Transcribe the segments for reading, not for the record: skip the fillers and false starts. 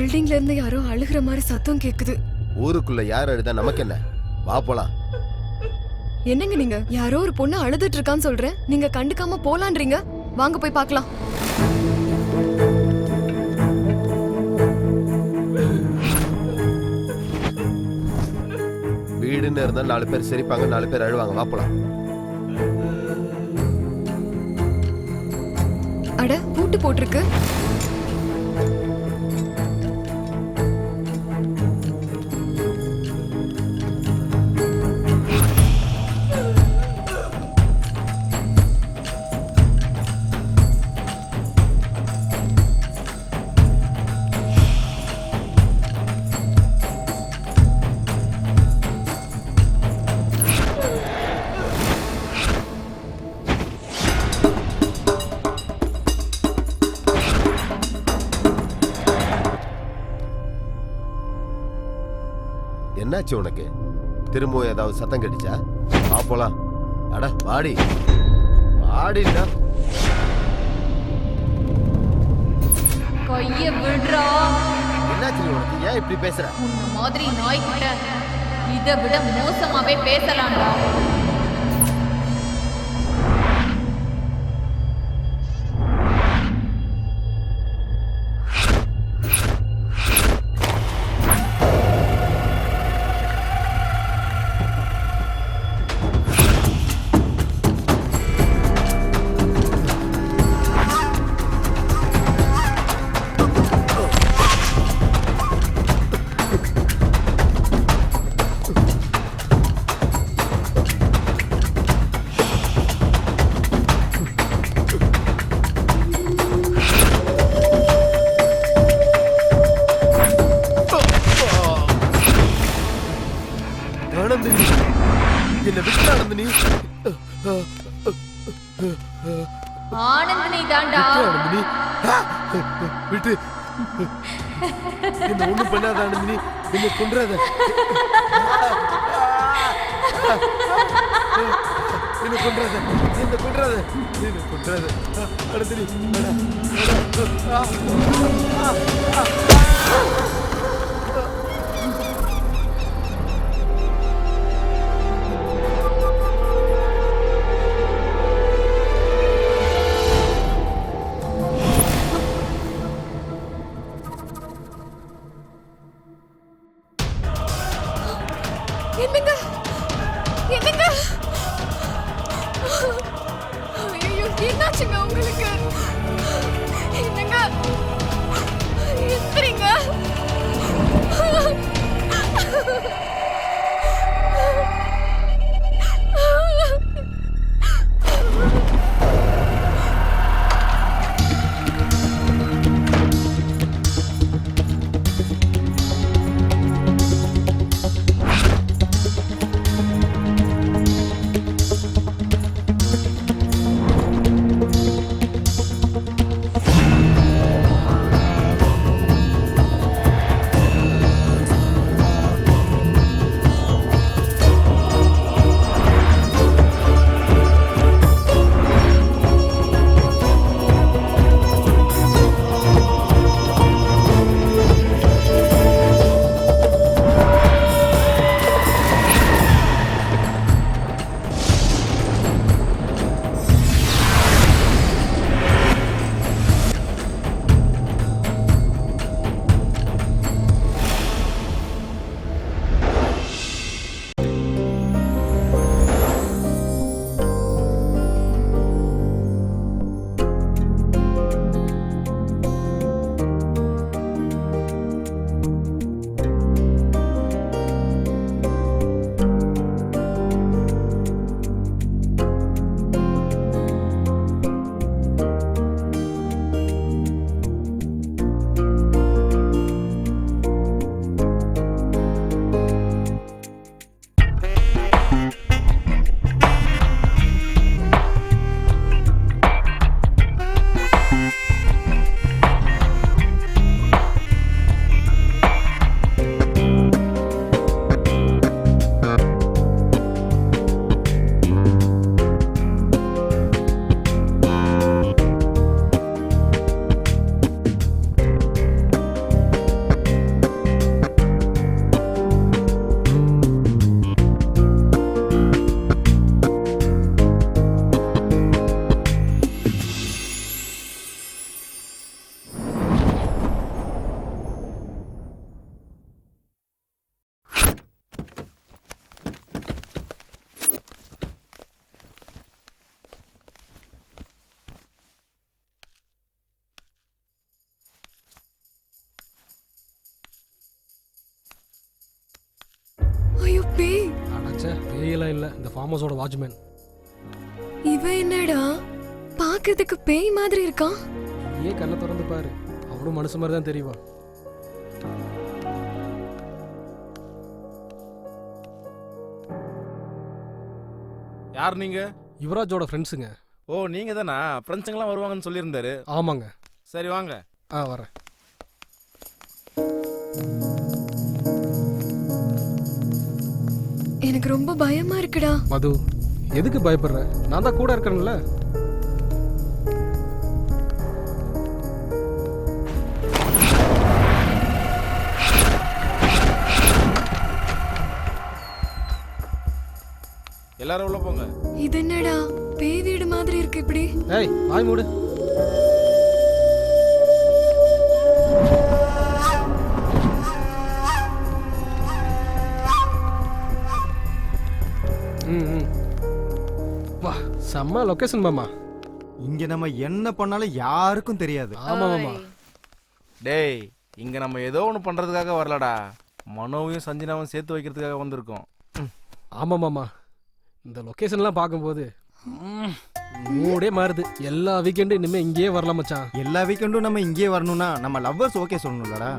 பில்டிங்ல இருந்து யாரோ அழுகிற மாதிரி சத்தம் கேக்குது. ஊருக்குள்ள யார் அழுதா நமக்கு என்ன? வா போலாம். என்னங்க நீங்க? யாரோ ஒரு பொண்ணு அழுதுட்டு இருக்கான்னு சொல்றேன், நீங்க கண்டுக்காம போலான்றீங்க. வாங்க போய் பார்க்கலாம். வீடுன்னு இருந்தா 4 பேர் சிரிப்பாங்க, 4 பேர் அழுவாங்க. வா போலாம். அட, பூட்டு போட்டிருக்கு. என்னாச்சு உனக்கு? திரும்பவும் ஏதாவது சத்தம் கடிச்சா? வா போலாம். அட வாடி வாடிடா. கைய விடுறா. என்னாச்சு உனக்கு? ஏன் இப்படி பேசுற? உன்ன மாதிரி நாய்கிட்ட இதை விட மோசமாவே பேசலாம்டா. என்ன விட்டு ஆனந்தினி. ஆனந்தினி தாண்டா. ஆனந்தினி விட்டு என்ன ஒண்ணும் பண்ணாத ஆனந்தினி. என்ன கொன்றாத. என்ன கொன்றாத. என்ன கொன்றாத. என்ன கொன்றாத. ஆனந்தினி என்னங்க? என்னங்க? ஐயோ, என்னாச்சுங்க உங்களுக்கு? என்னங்க? எந்திரிங்க. சே பேயெல்லாம் இல்லை, இந்த ஃபார்ம் ஹவுஸோட வாட்ச்மேன். இவன் என்னடா பாக்குறதுக்கு பேய் மாதிரி இருக்கான்? ஏன் கண்ணை திறந்து பாரு, அவனும் மனுஷன் மாதிரி தான் தெரியுவா. யார் நீங்க? யுவராஜோட ஃப்ரெண்ட்ஸுங்க. ஓ நீங்க தானா? ஃப்ரெண்ட்ஸுங்கெல்லாம் வருவாங்கன்னு சொல்லியிருந்தாரு. ஆமாங்க. சரி வாங்க. வரேன். எனக்கு ரொம்ப பயமா இருக்குடா. மது, எதுக்கு பயப்படுற? நான் தான் கூட இருக்கேன்ல. எல்லாரும் உள்ள போங்க. இது என்னடா பேய் வீடு மாதிரி இருக்கு இப்படி? ஏய் வாய் மூடு. வா, செம்ம லொகேஷன் மாமா. இங்க நம்ம என்ன பண்ணாலும் யாருக்கும் தெரியாது. ஆமா மாமா. டேய் இங்க நம்ம ஏதோ ஒன்று பண்றதுக்காக வரலடா, மனோவையும் சஞ்சனாவும் சேர்த்து வைக்கிறதுக்காக வந்திருக்கோம். ஆமா மாமா, இந்த லொகேஷன்லாம் பார்க்கும்போது மூடே மாறுது. எல்லா வீக்கெண்டும் இனிமே இங்கேயே வரலாம் மச்சான். எல்லா வீக்கெண்டும் நம்ம இங்கேயே வரணும்னா நம்ம லவ்வர்ஸ் ஓகே சொல்லணும்லடா.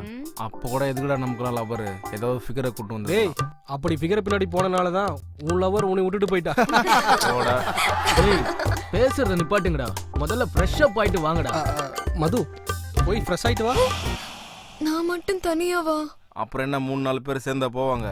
அப்போ கூட எதுக்குடா நமக்குலாம் லவர்? ஏதாவது ஃபிகரை கூட்டு வந்து. டேய் அப்படி ஃபிகர் பின்னாடி போனனால தான் உன் லவர் உன்னை விட்டுட்டு போயிட்டா. டேய் பேசுறத நிப்பாட்டுங்கடா, முதல்ல ஃப்ரெஷ் அப் ஆயிட்டு வாங்கடா. மது போய் ஃப்ரெஷ் ஆயிட்டு வா. நான் மட்டும் தனியாவா? அப்புறம் என்ன 3-4 பேர் சேர்ந்தா போவாங்க.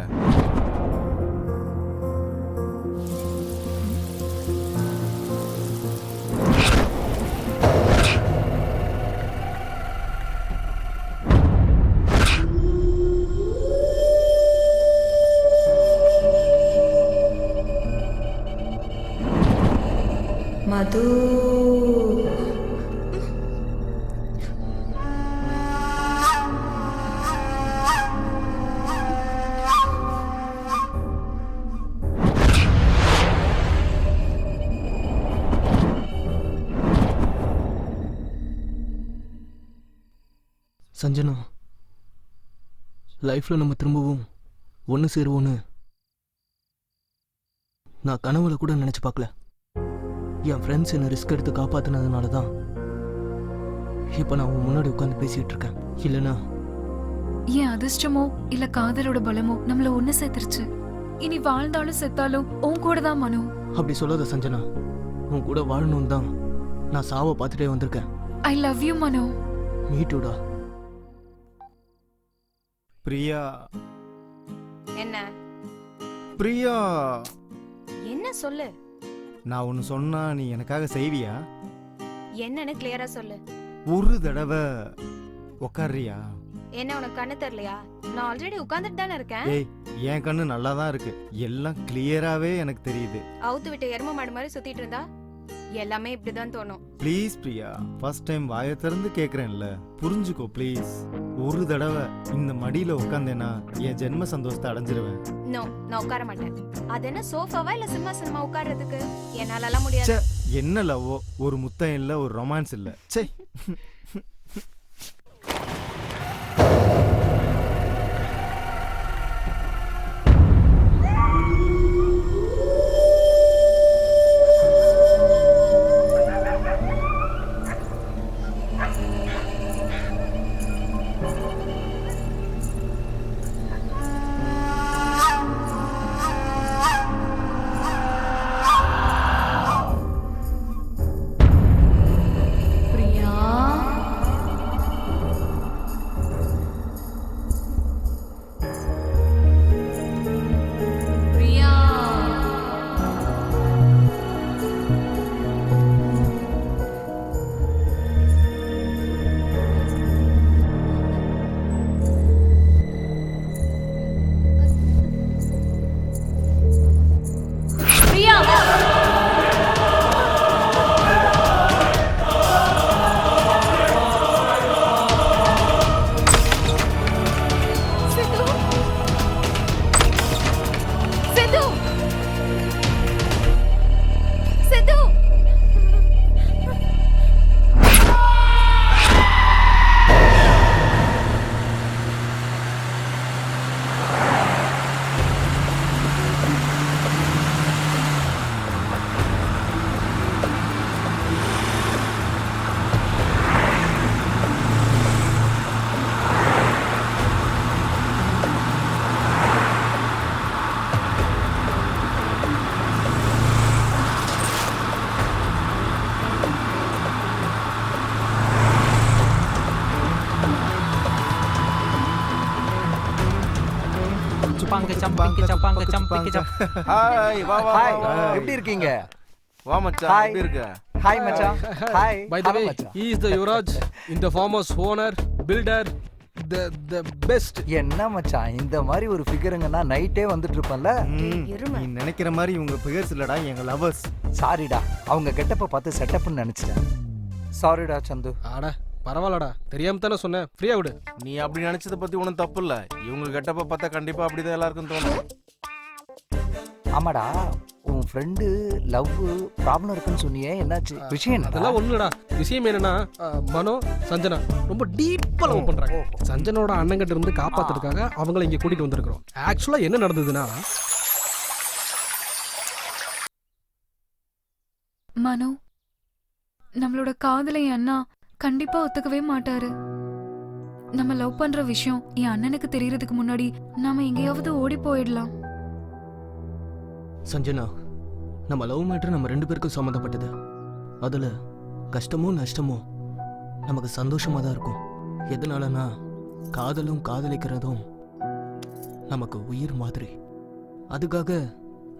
மது சஞ்சனா, லைஃப்ல நம்ம திரும்பவும் ஒன்று சேருவோன்னு நான் கனவுல கூட நினைச்சு பார்க்கல. என் ஃப்ரெண்ட்ஸ் என்னை ரிஸ்க் எடுத்து காப்பாத்தினதுனால தான் இப்போ நான் உன் முன்னாடி உட்காந்து பேசிட்டு இருக்கேன். இல்லைன்னா என் அதிர்ஷ்டமோ இல்ல காதலோட பலமோ நம்மள ஒண்ணு சேர்த்துருச்சு. இனி வாழ்ந்தாலும் செத்தாலும் உன் கூட தான் மனு. அப்படி சொல்லாத சஞ்சனா, உன் கூட வாழணும் தான் நான் சாவை பார்த்துட்டே வந்திருக்கேன். ஐ லவ் யூ மனு. மீட்டுடா. பிரியா. என்ன பிரியா, என்ன சொல்லு? நான் ஒன்னு சொன்னா நீ எனக்காக செய்வியா? என்னன்னு கிளியரா சொல்லு. ஒரு தடவை உக்காரியா? என்ன உனக்கு கண்ணு தெரியலையா? நான் ஆல்ரெடி உட்கார்ந்துட்டு தானே இருக்கேன். ஏய் என் கண்ணு நல்லா தான் இருக்கு, எல்லாம் கிளியராவே எனக்கு தெரியுது. அவுத்து விட்டு எரும மாடு மாதிரி சுத்திட்டு இருந்தா எல்லாமே இப்படிதான் தோணும். ப்ளீஸ் பிரியா, ஃபர்ஸ்ட் டைம் வாயை திறந்து கேக்குறேன்ல, புரிஞ்சுக்கோ ப்ளீஸ். ஒரு தடவை இந்த மடியில உட்காந்தேன்னா என் ஜென்ம சந்தோஷத்தை அடைஞ்சிருவேன். நோ, நான் உட்கார மாட்டேன். அது என்ன சோஃபாவா இல்ல சிம்மாசனமா உட்கார்றதுக்கு? என்னாலலாம் முடியாது. என்ன லவ்வோ, ஒரு முத்தம் இல்ல, ஒரு ரொமான்ஸ் இல்ல. சே சுப்பாங்க சம்பாங்க சம்பாங்க சம்பிங்க சம். ஹாய் வா வா ஹாய் வா. எப்படி இருக்கீங்க? வா மச்சான் Hi. எப்படி இருக்க? ஹாய் மச்சான். Hi. By the way, he is the Yuvraj, in the farmer's owner, builder, the best. என்ன மச்சான் இந்த மாதிரி ஒரு ஃபிகருங்கன்னா நைட்டே வந்துட்டு இருப்பேன்ல. நீ நினைக்கிற மாதிரி இவங்க பிகர்ஸ் இல்லடா, எங்க லவர்ஸ். சாரிடா அவங்க கெட்டப்ப பார்த்து செட்டப்னு நினைச்சிட்டேன். சாரிடா சந்து. ஆட பரவாயில்லடா, தெரியாம தானே சொன்னேன், ஃப்ரீயா விடு. நீ அப்படி நினைச்சத பத்தி ஒன்றும் தப்பு இல்ல. இவங்க கெட்டப்ப பார்த்தா கண்டிப்பா அப்படிதான் எல்லாருக்கும் தோணும். ஆமாடா உன் ஃப்ரெண்டு லவ் ப்ராப்ளம் இருக்குன்னு சொன்னியே, என்னாச்சு விஷயம் என்ன? அதெல்லாம் ஒண்ணுடா. விஷயம் என்னன்னா மனோ சஞ்சனா ரொம்ப டீப்பா லவ் பண்றாங்க. சஞ்சனோட அண்ணங்கிட்ட இருந்து காப்பாத்துறதுக்காக அவங்கள இங்க கூட்டிட்டு வந்திருக்கிறோம். ஆக்சுவலா என்ன நடந்ததுன்னா, மனோ, நம்மளோட காதலை என் அண்ணா கண்டிப்பா ஒத்துக்கவே மாட்டாரு. நம்ம லவ் பண்ற விஷயம் என் அண்ணனுக்கு தெரியறதுக்கு முன்னாடி நாம எங்கேயாவது ஓடி போயிடலாம். சஞ்சனா, நம்ம லவ் மேட்ரு நம்ம 2 பேருக்கும் சம்மந்தப்பட்டது. அதில் கஷ்டமோ நஷ்டமோ நமக்கு சந்தோஷமாக தான் இருக்கும். எதனாலனா காதலும் காதலிக்கிறதும் நமக்கு உயிர் மாதிரி. அதுக்காக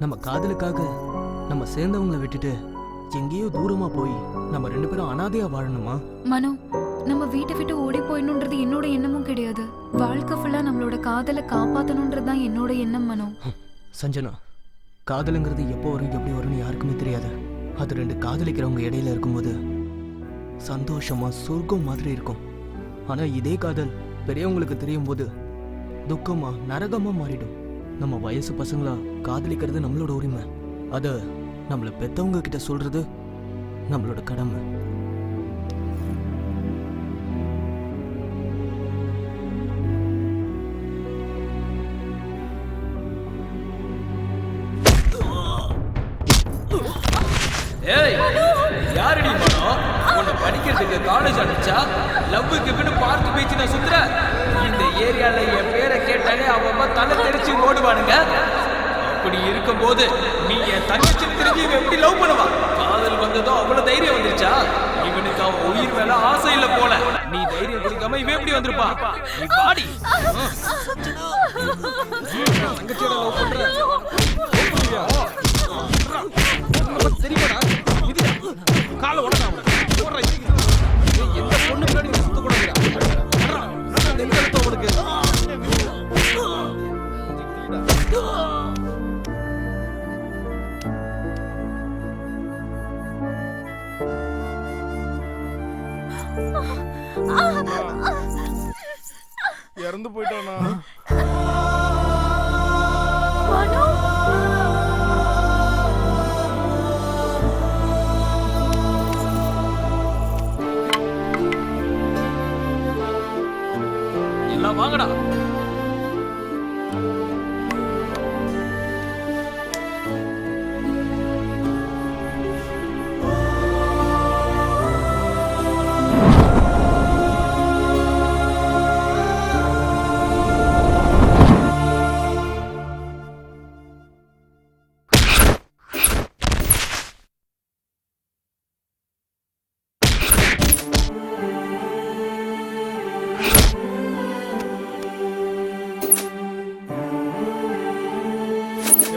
நம்ம காதலுக்காக நம்ம சேர்ந்தவங்களை விட்டுட்டு எங்கேயோ தூரமாக போய் நம்ம 2 பேரும் அனாதையாக வாழணுமா? மனோ, நம்ம வீட்டை விட்டு ஓடி போயிடணுன்றது என்னோட எண்ணமும் கிடையாது. வாழ்க்கை ஃபுல்லா நம்மளோட காதலை காப்பாத்தணுன்றது தான் என்னோட எண்ணம் மனோ. சஞ்சனா, காதலுங்கிறது எப்போ வரும் எப்படி வரும்னு யாருக்குமே தெரியாது. அது 2 காதலிக்கிறவங்க இடையில இருக்கும்போது சந்தோஷமா சொர்க்கம் மாதிரி இருக்கும். ஆனா இதே காதல் பெரியவங்களுக்கு தெரியும் போது துக்கமா நரகமா மாறிடும். நம்ம வயசு பசங்களா காதலிக்கிறது நம்மளோட உரிமை. அத நம்மள பெத்தவங்க கிட்ட சொல்றது நம்மளோட கடமை. ஏய் யாரடி மனோ, உன்னை படிக்கிறதுக்கு காலேஜ் அனுப்பிச்சா லவ்வுக்கு பின்னு பார்க் பீச் நான் சுத்துற? இந்த ஏரியால என் பேரை கேட்டாலே அவன் தலை தெரிச்சு ஓடுவானுங்க. அப்படி இருக்கும்போது நீ என் தங்கச்சி தெரிஞ்சு இவன் எப்படி லவ் பண்ணுவா? காதல் வந்ததும் அவ்வளவு தைரியம் வந்துருச்சா? இவனுக்கு அவன் உயிர் மேல ஆசை இல்ல போல. நீ தைரியம் கொடுக்காம இவன் எப்படி வந்திருப்பா? நீ பாடி தங்கச்சியோட லவ் பண்ற தெரியுமாடா? இது காலை உடனே போடுற எந்த பொண்ணு பின்னாடி நீ சுத்த கூடாதுடா. எந்த இடத்த உனக்கு இறந்து போயிட்டானா? எல்லாம் வாங்கடா.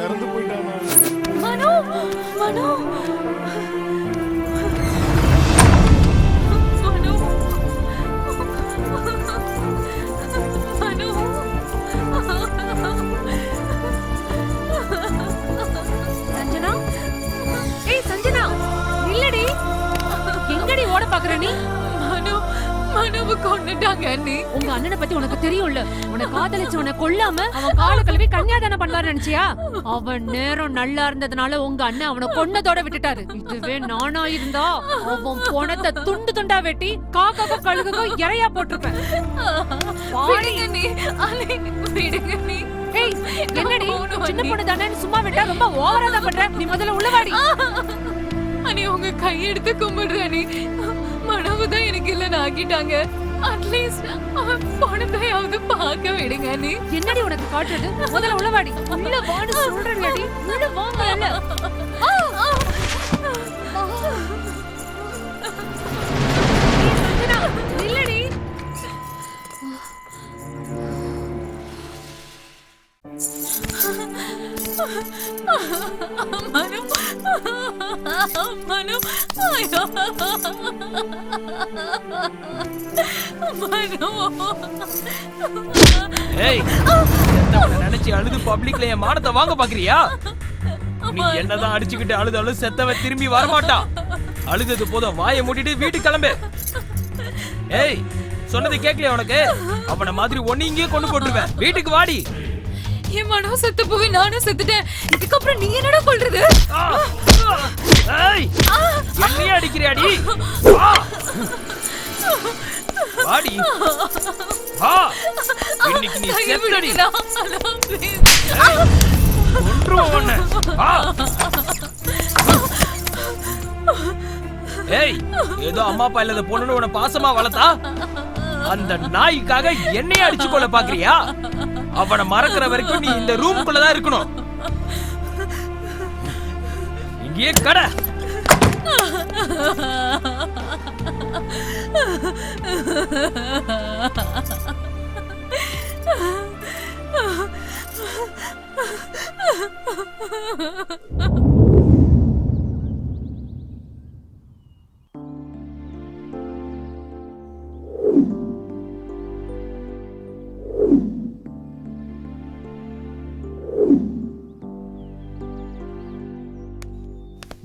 இறந்து போயிட்டானா? மனோ, மனோ, மனோ, சஞ்சனா, ஏய் சஞ்சனா, நில்லடி. எங்கடி ஓட பாக்குற நீ? மனோ, மனோவை கொன்னுட்டாங்க அண்ணி. உங்க அண்ணனை பத்தி உனக்கு தெரியும்ல. உன்னை காதலிச்சவனை கொல்லாம அவன் கால கழுவி கன்னியாதானம் பண்ணாரு நினைச்சியா? அவன் நேரம் நல்லா இருந்ததுனால உங்க அண்ணன் அவனை கொன்னதோட விட்டுட்டாரு. இதுவே நானா இருந்தா அவன் பொணத்தை துண்டு துண்டா வெட்டி காக்காக்கோ கழுகுக்கோ இறையா போட்டிருப்பேன். விடுங்க நீ, அண்ணி, விடுங்க நீ. ஏய் என்னடி சின்ன பொண்ணு தானே சும்மா விட்டா ரொம்ப ஓவரா தான் பண்ற. நீ முதல்ல உள்ளவாடி. அண்ணி உங்க கையெடுத்து கும்பிடுற அண்ணி. மனவு தான் எனக்கு இல்லைன்னு ஆக்கிட்டாங்க. அட்லீஸ்ட் அவன் பொண்ணத்தையாவது பார்க்க விடுங்க அண்ணி. என்னடி உனக்கு காட்டுறது? முதல்ல உள்ளவாடி. உள்ள வான்னு சொல்றேன்டி. உள்ள வாங்கல. நில்லடி. மனு மனு ஐயோ ஏய் செத்தவனை நினைச்சு அழுது பப்ளிக்ல என் மானத்தை வாங்க பாக்குறியா? நீ என்னதான் அடிச்சுக்கிட்டு அழுதாலும் செத்தவன் திரும்பி வரமாட்டான். அழுதது போதும், வாயை மூடிட்டு வீட்டுக்கு கிளம்பு. ஏய் சொன்னது கேட்கலையா உனக்கு? அவனை மாதிரி ஒன்னு இங்கேயே கொண்டு போட்டுருவேன். வீட்டுக்கு வாடி. என் மனம் செத்து போய் நானும் செத்துட்டேன். இதுக்கப்புறம் நீ என்னடா கொல்றது? ஏய் என்னையே அடிக்கிறியாடி? வாடி வா. இன்னைக்கு நீ செத்தடி. கொன்றுவோம் உன்னை. வா. ஏய் ஏதோ அம்மா அப்பா இல்லாத பொண்ணுன்னு உன்னை பாசமா வளர்த்தா அந்த நாய்க்காக என்னையே அடிச்சு கொள்ள பாக்குறியா? அவனை மறக்கிற வரைக்கும் நீ இந்த ரூமுக்குள்ளதான் இருக்கணும். இங்கேயே கடை.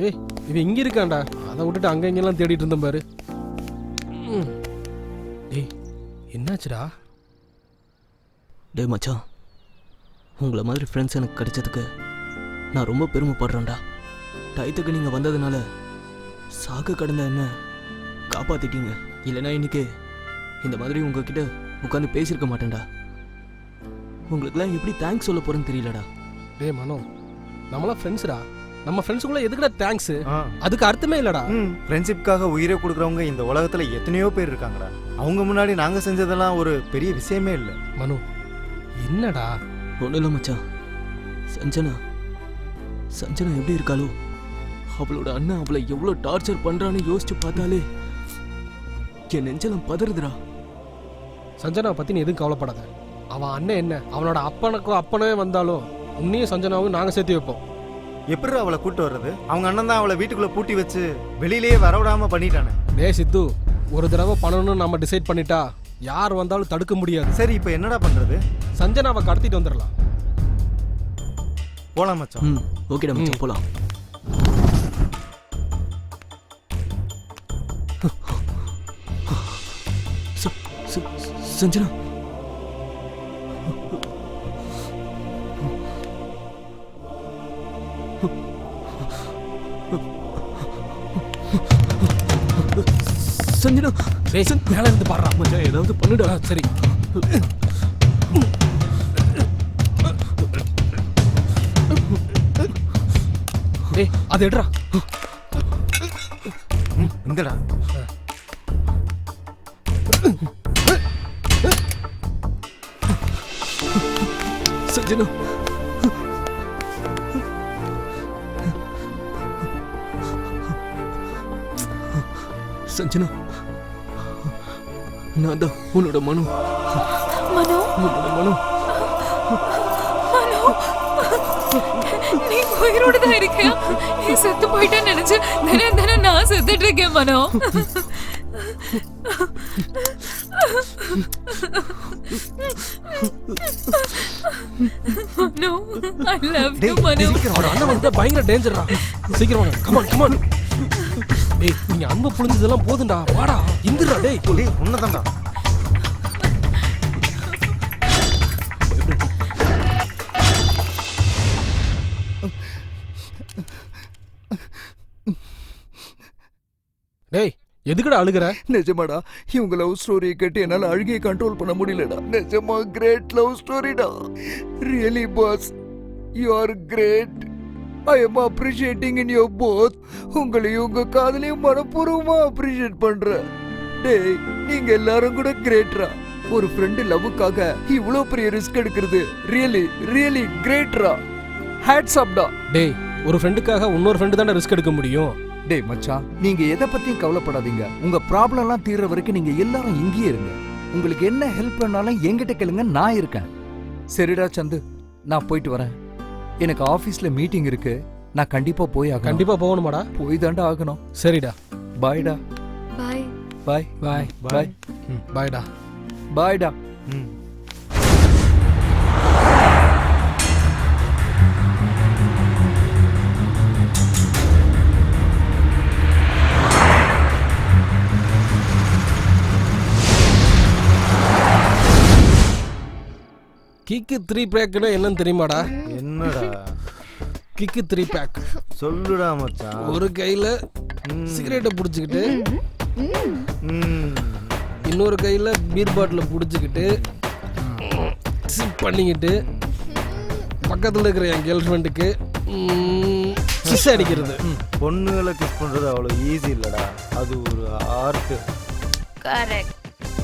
டேய் இவன் இங்க இருக்கான்டா. அதை விட்டுட்டு அங்க இங்கெல்லாம் தேடிட்டு இருந்தேன் பாரு. டேய் என்னாச்சுடா? டேய் மச்சான், உங்களை மாதிரி ஃப்ரெண்ட்ஸ் எனக்கு கிடைச்சதுக்கு நான் ரொம்ப பெருமைப்படுறேன்டா. டயத்துக்கு நீங்கள் வந்ததுனால சாக கடந்த என்ன காப்பாற்றிட்டீங்க. இல்லைனா இன்னைக்கு இந்த மாதிரி உங்ககிட்ட உட்காந்து பேசியிருக்க மாட்டேன்டா. உங்களுக்குலாம் எப்படி தேங்க்ஸ் சொல்ல போகிறேன்னு தெரியலடா. டேய் மனோ, நம்மளாம் ஃப்ரெண்ட்ஸ்டா. நம்ம ஃப்ரெண்ட்ஸுக்குள்ள எதுக்குடா தேங்க்ஸ்? அதுக்கு அர்த்தமே இல்லடா. ஃப்ரெண்ட்ஷிப்காக உயிரை கொடுக்குறவங்க இந்த உலகத்துல எத்தனையோ பேர் இருக்காங்கடா. அவங்க முன்னாடி நாங்க செஞ்சதெல்லாம் ஒரு பெரிய விஷயமே இல்லை. மனு என்னடா? ஒன்றும் இல்லை மச்சான். சஞ்சனா எப்படி இருக்காளோ, அவளோட அண்ணன் அவளை எவ்வளோ டார்ச்சர் பண்றான்னு யோசிச்சு பார்த்தாலே என் நெஞ்செல்லாம் பதறுதுடா. சஞ்சனாவை பத்தி நீ எதுவும் கவலைப்படாத. அவன் அண்ணன் என்ன, அவனோட அப்பனே வந்தாலும் உன்னையும் சஞ்சனாவும் நாங்க சேர்த்து வைப்போம். எப்படி அவளை கூட்டு வர்றது? அவங்க அண்ணன் தான் அவளை வீட்டுக்குள்ள பூட்டி வச்சு வெளியிலேயே வரவிடாம பண்ணிட்டானே. டே சித்து, ஒரு தடவை பண்ணணும்னு நம்ம டிசைட் பண்ணிட்டா யார் வந்தாலும் தடுக்க முடியாது. சரி இப்போ என்னடா பண்றது? சஞ்சனாவை கடத்திட்டு வந்துடலாம். போலாம் மச்சான். ஓகேடா மச்சான், போலாம். சஞ்சனா சஞ்சனா மேல இருந்து பாடுறா. மச்சான் ஏதாவது பண்ணுடா. சரி டேய் அது எடுறா. இந்தடா. சஞ்சனா சஞ்சனா, நான் தான் உன்னோட மனு. உன்னோட மனு. நீ உயிரோட தான் இருக்கியா? நீ செத்து போயிட்டேன்னு நினைச்சு தினம் நான் செத்துட்டு இருக்கேன் மனோ. மனோ, I love you மனோ. அண்ணன் வந்து பயங்கர டேஞ்சர்ரா. சீக்கிரம் வாங்க. Come on come on. டேய் நீங்க அன்பு புளிஞ்சதெல்லாம் போதும்டா. வாடா இந்துடா. டேய் டேய் உன்னதான்டா. டேய் எதுக்குடா அழுகுற? நிஜமாடா, இவங்க லவ் ஸ்டோரியை கேட்டு என்னால அழுகையை கண்ட்ரோல் பண்ண முடியலடா. நிஜமா கிரேட் லவ் ஸ்டோரிடா. Really boss, you are great. I am appreciating in your both. உங்களையும் உங்க காதலையும் மனப்பூர்வமா அப்ரிஷியேட் பண்றேன். டேய் நீங்க எல்லாரும் கூட கிரேட்ரா. ஒரு ஃப்ரெண்டு லவ்வுக்காக இவ்வளோ பெரிய ரிஸ்க் எடுக்கிறது ரியலி ரியலி கிரேட்ரா. ஹேட்ஸ் அப் டா. டேய் ஒரு ஃப்ரெண்டுக்காக இன்னொரு ஃப்ரெண்டு தானே ரிஸ்க் எடுக்க முடியும். டேய் மச்சான், நீங்க எதை பத்தியும் கவலைப்படாதீங்க. உங்க ப்ராப்ளம் எல்லாம் தீர்ற வரைக்கும் நீங்க எல்லாரும் இங்கேயே இருங்க. உங்களுக்கு என்ன ஹெல்ப் பண்ணாலும் என்கிட்ட கேளுங்க, நான் இருக்கேன். சரிடா சந்து, நான் போயிட்டு வரேன். எனக்கு ஆபீஸ்ல மீட்டிங் இருக்கு. நான் கண்டிப்பா போய் ஆகணும். கண்டிப்பா போகணுமாடா? போய் தாண்டா ஆகணும். சரிடா. பாய்டா. பாய். பாய் பாய் பாய் பாய்டா. பாய்டா. கிக்கு 3 பேக்னா என்னன்னு தெரியுமாடா? என்னடா கிக்கு 3 பேக். சொல்லுடா மச்சான். ஒரு கையில சிகரெட்டை புடிச்சுக்கிட்டு இன்னொரு கையில பீர் பாட்டில புடிச்சுக்கிட்டு சிப் பண்ணிக்கிட்டு பக்கத்துல இருக்கிற என் கேர்ள் ஃப்ரெண்டுக்கு கிஸ் அடிக்கிறது. பொண்ணுகளை கிஸ் பண்றது அவ்வளவு ஈஸி இல்லடா, அது ஒரு ஆர்ட். கரெக்ட்.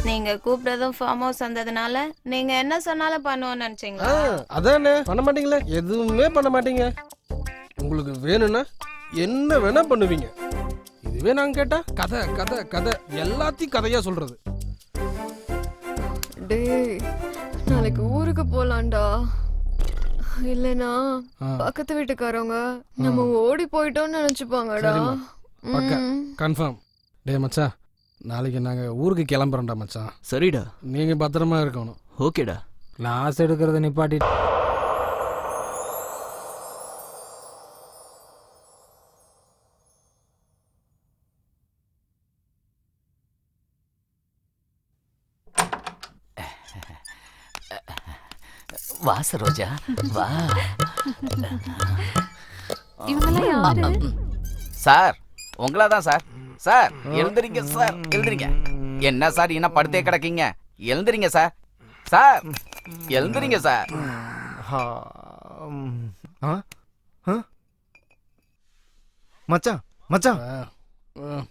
நீங்க கூப்பிட்டதும் ஃபார்ம் ஹவுஸ் வந்ததுனால நீங்க என்ன சொன்னாலும் பண்ணுவோம்னு நினைச்சீங்களா? அதானே, பண்ண மாட்டீங்களே, எதுவுமே பண்ண மாட்டீங்க. உங்களுக்கு வேணும்னா என்ன வேணா பண்ணுவீங்க. இதுவே நாங்க கேட்டா கதை கதை கதை எல்லாத்தையும் கதையா சொல்றது. டேய், நாளைக்கு ஊருக்கு போலாம்டா. இல்லனா பக்கத்து வீட்டுக்காரங்க நம்ம ஓடி போயிட்டோம்னு நினைச்சுப்பாங்கடா. பக்கா கன்ஃபார்ம். டே மச்சான், நாளைக்கு நாங்க ஊருக்கு கிளம்புறோம்டா மச்சான். சரிடா. நீங்க பத்திரமா இருக்கணும். ஓகேடா. கிளாஸ் எடுக்கிறத நிப்பாட்டி வா சரோஜா வா. இவங்கெல்லாம் யாரு? சார் உங்களா தான் சார். சார் எழுந்திரிங்க சார், எழுந்திரிங்க. என்ன சார் என்ன படுத்தே கிடக்கீங்க? எழுந்திரிங்க சார். சார் எழுந்திரிங்க சார். மச்சான் மச்சான்,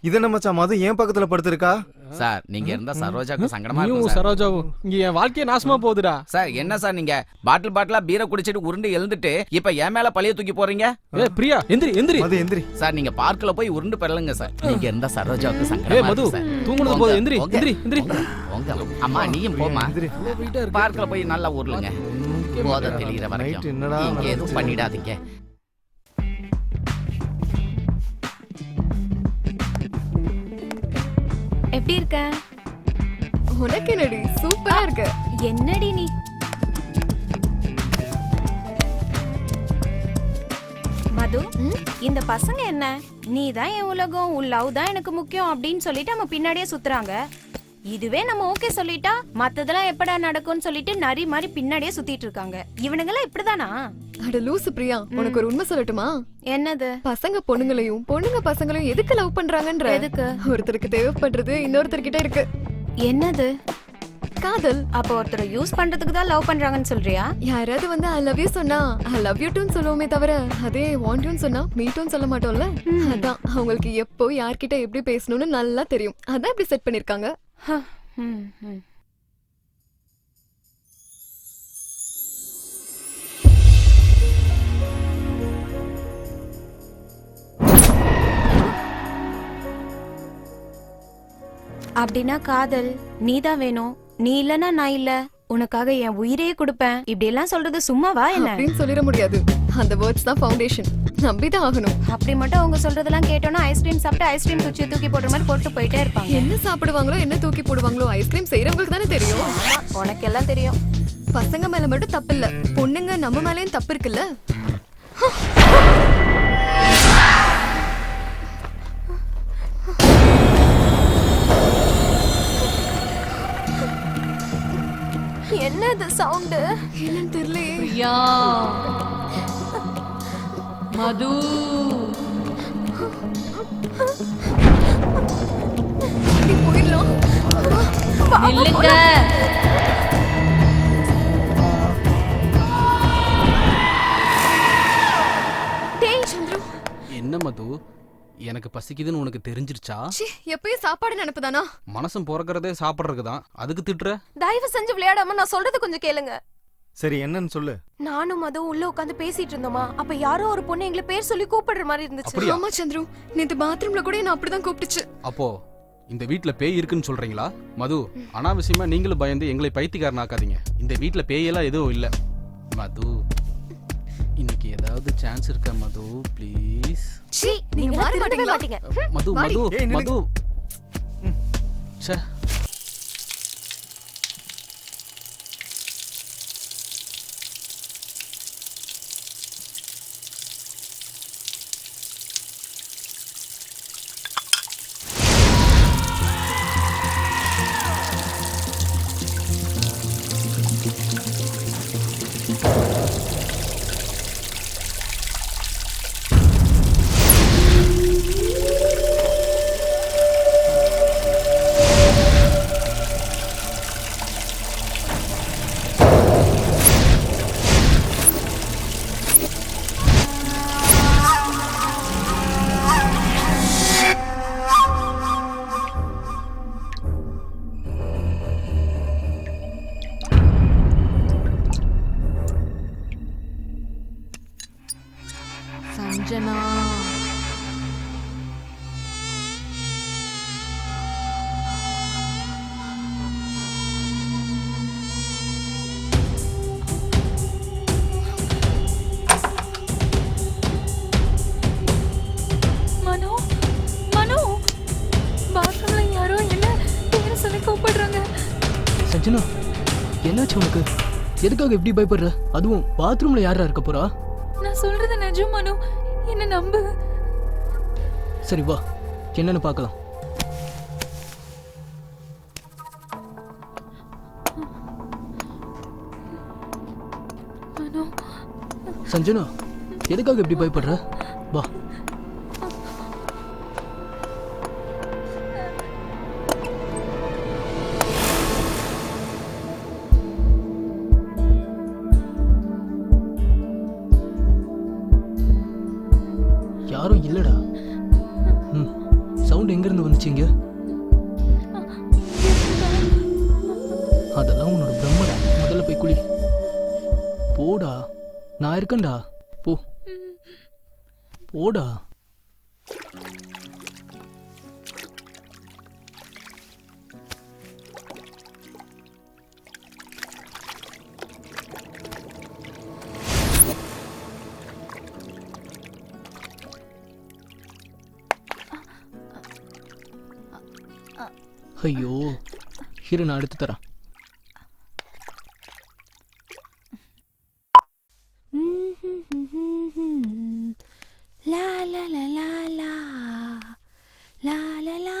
இது என்ன மச்சான் மது ஏன் பக்கத்துல படுத்திருக்கா? சார் நீங்க இருந்தா சரோஜாக்கு சங்கடமா நீயும் இருக்கும். சரோஜாவும் இங்க என் வாழ்க்கைய நாசமா போகுதுடா. சார் என்ன சார் நீங்க பாட்டிலா பீரை குடிச்சிட்டு உருண்டு எழுந்துட்டு இப்ப என் மேல பழைய தூக்கி போறீங்க? பிரியா எந்திரி எந்திரி. மது எந்திரி. சார் நீங்க பார்க்ல போய் உருண்டு பெறலுங்க சார். நீங்க இருந்தா சரோஜாவுக்கு சங்கடமா மது இருக்கும் சார். தூங்குனது போது எந்திரி எந்திரி எந்திரி. அம்மா நீயும் போமா. பார்க்ல போய் நல்லா உருளுங்க. போத தெளிகிற வரைக்கும் நீங்க எதுவும் பண்ணிடாதீங்க. எப்படி இருக்க? உனக்கு என்னடி சூப்பரா இருக்க. என்னடி நீ? மது, இந்த பசங்க என்ன நீ தான் என் உலகம், உன் லவ் தான் எனக்கு முக்கியம் அப்படின்னு சொல்லிட்டு நம்ம பின்னாடியே சுத்துறாங்க. இதுவே நம்ம ஓகே சொல்லிட்டா மத்ததெல்லாம் எப்படா நடக்கும்னு சொல்லிட்டு நரி மாதிரி பின்னாடியே சுத்திட்டு இருக்காங்க. இவனுங்கெல்லாம் இப்படிதானா? அட லூசு பிரியா, உனக்கு ஒரு உண்மை சொல்லட்டுமா? என்னது? பசங்க பொண்ணுங்களையும் பொண்ணுங்க பசங்களையும் எதுக்கு லவ் பண்றாங்கன்ற. எதுக்கு? ஒருத்தருக்கு தேவைப்படுறது இன்னொருத்தர்கிட்ட இருக்கு. என்னது? காதல். அப்ப ஒருத்தரை யூஸ் பண்றதுக்கு தான் லவ் பண்றாங்கன்னு சொல்றியா? யாராவது வந்து ஐ லவ் யூ சொன்னா ஐ லவ் யூ டூன்னு சொல்லுவோமே தவிர அதே வாண்ட் யூன்னு சொன்னா மீ டூன்னு சொல்ல மாட்டோம்ல. அதான் அவங்களுக்கு எப்போ யார்கிட்ட எப்படி பேசணும்னு நல்லா தெரியும். அதான் இப்படி செட் பண்ணிருக்காங்க. அப்படின்னா காதல் நீதான் வேணும், நீ இல்லனா நான் இல்ல, உனக்காக என் உயிரையே கொடுப்பேன் இப்படி எல்லாம் சொல்றது சும்மாவா என்ன? அப்படின்னு சொல்லிட முடியாது. அந்த வேர்ட்ஸ் தான் ஃபவுண்டேஷன். நம்பிதான் ஆகணும். அப்படி மட்டும் அவங்க சொல்றதெல்லாம் கேட்டோம்னா ஐஸ்கிரீம் சாப்பிட்டு ஐஸ்கிரீம் குச்சி தூக்கி போடுற மாதிரி போட்டு போயிட்டே இருப்பாங்க. என்ன சாப்பிடுவாங்களோ என்ன தூக்கி போடுவாங்களோ ஐஸ்கிரீம் செய்யறவங்களுக்கு தானே தெரியும். உனக்கு எல்லாம் தெரியும். பசங்க மேல மட்டும் தப்பு இல்ல, பொண்ணுங்க நம்ம மேலயும் தப்பு இருக்குல்ல. என்னது சவுண்ட்? என்னன்னு தெரியலையே. பிரியா, மது, போயிடலாம். நில்லுங்க. என்ன மது, எனக்கு பசிக்குதுன்னு உனக்கு தெரிஞ்சிருச்சா? எப்பயும் சாப்பாடு நினைப்புதானா? மனசும் பிறக்கிறதே சாப்பிட்றதுக்கு தான், அதுக்கு திட்டுற? தயவு செஞ்சு விளையாடாம நான் சொல்றது கொஞ்சம் கேளுங்க. சரி என்னன்னு சொல்லு. நானும் அதுவும் உள்ள உட்காந்து பேசிட்டு இருந்தோமா, அப்ப யாரோ ஒரு பொண்ணு எங்களை பேர் சொல்லி கூப்பிடுற மாதிரி இருந்துச்சு. ஆமா சந்துரு, நேத்து பாத்ரூம்ல கூட என்ன அப்படிதான் கூப்பிட்டுச்சு. அப்போ இந்த வீட்ல பேய் இருக்குன்னு சொல்றீங்களா? மது, அனாவசியமா நீங்களும் பயந்து எங்களை பைத்தியக்காரனாக்காதீங்க. இந்த வீட்ல பேயெல்லாம் எதுவும் இல்ல மது. இன்னைக்கு ஏதாவது சான்ஸ் இருக்கா மது ப்ளீஸ்? சீ, நீங்க மாற மாட்டீங்களா? மது மது மது ச்சே. சஞ்சனா, மனோ மனோ பாத்ரூம்ல யாரோ என்ன பேரை சொல்லி கூப்பிடுறாங்க. சஞ்சனா, என்னாச்சு உனக்கு? எதுக்காக இப்படி பயப்படுற? அதுவும் பாத்ரூம்ல யாரா இருக்க போறா? நான் சொல்றது நிஜம் மனோ, என்ன நம்பு. சரி வா, என்னன்னு பார்க்கலாம். மனோ, சஞ்சனா, எதுக்காக இப்படி பயப்படுற? வா. யாரும் இல்லடா. சவுண்ட் எங்க இருந்து வந்துச்சீங்க? அதெல்லாம் உன்னோட பிரம்மடா. முதல்ல போய் குளி. போடா, நான் இருக்கேன்டா. போ போடா. ஐயோ, இரு நான் எடுத்து தரேன். லா லா லா லா லா லா லா லா.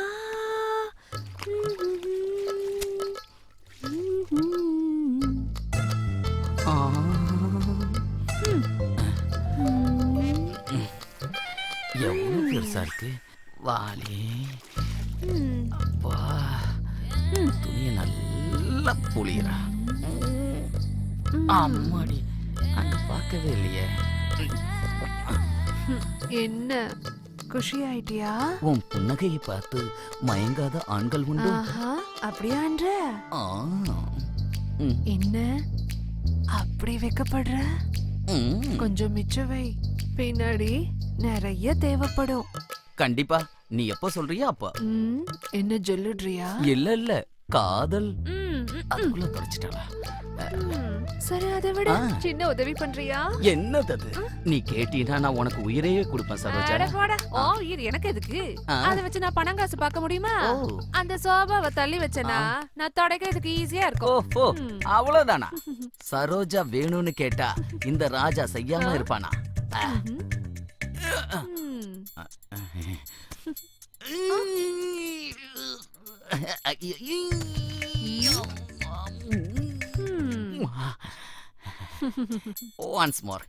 எவ்வளவு பெருசா இருக்கு வாலி. அப்பா, துணியை நல்லா புளியறா. அம்மாடி, அங்க பார்க்கவே இல்லையே. என்ன குஷி ஆயிட்டியா? உன் புன்னகையை பார்த்து மயங்காத ஆண்கள் உண்டு. அப்படியான்ற ஆ, என்ன அப்படி வைக்கப்படுற? கொஞ்சம் மிச்சவை, பின்னாடி நிறைய தேவைப்படும். கண்டிப்பா. நீ எப்ப சொல்றியா அப்ப. என்ன சொல்லுறியா? இல்ல இல்ல, காதல் அதுக்குள்ள தொலைச்சிட்டாளா? சரி, அதை விட சின்ன உதவி பண்றியா? என்னது அது? நீ கேட்டீனா நான் உனக்கு உயிரையே கொடுப்பேன் சரோஜா. அட போடா. ஓ, எனக்கு எதுக்கு? அத வச்சு நான் பணம் காசு பார்க்க முடியுமா? அந்த சோபாவை தள்ளி வச்சனா நான் தொடக்கிறதுக்கு ஈஸியா இருக்கும். ஓ, அவ்வளவுதானா? சரோஜா வேணும்னு கேட்டா இந்த ராஜா செய்யாம இருப்பானா? Once more.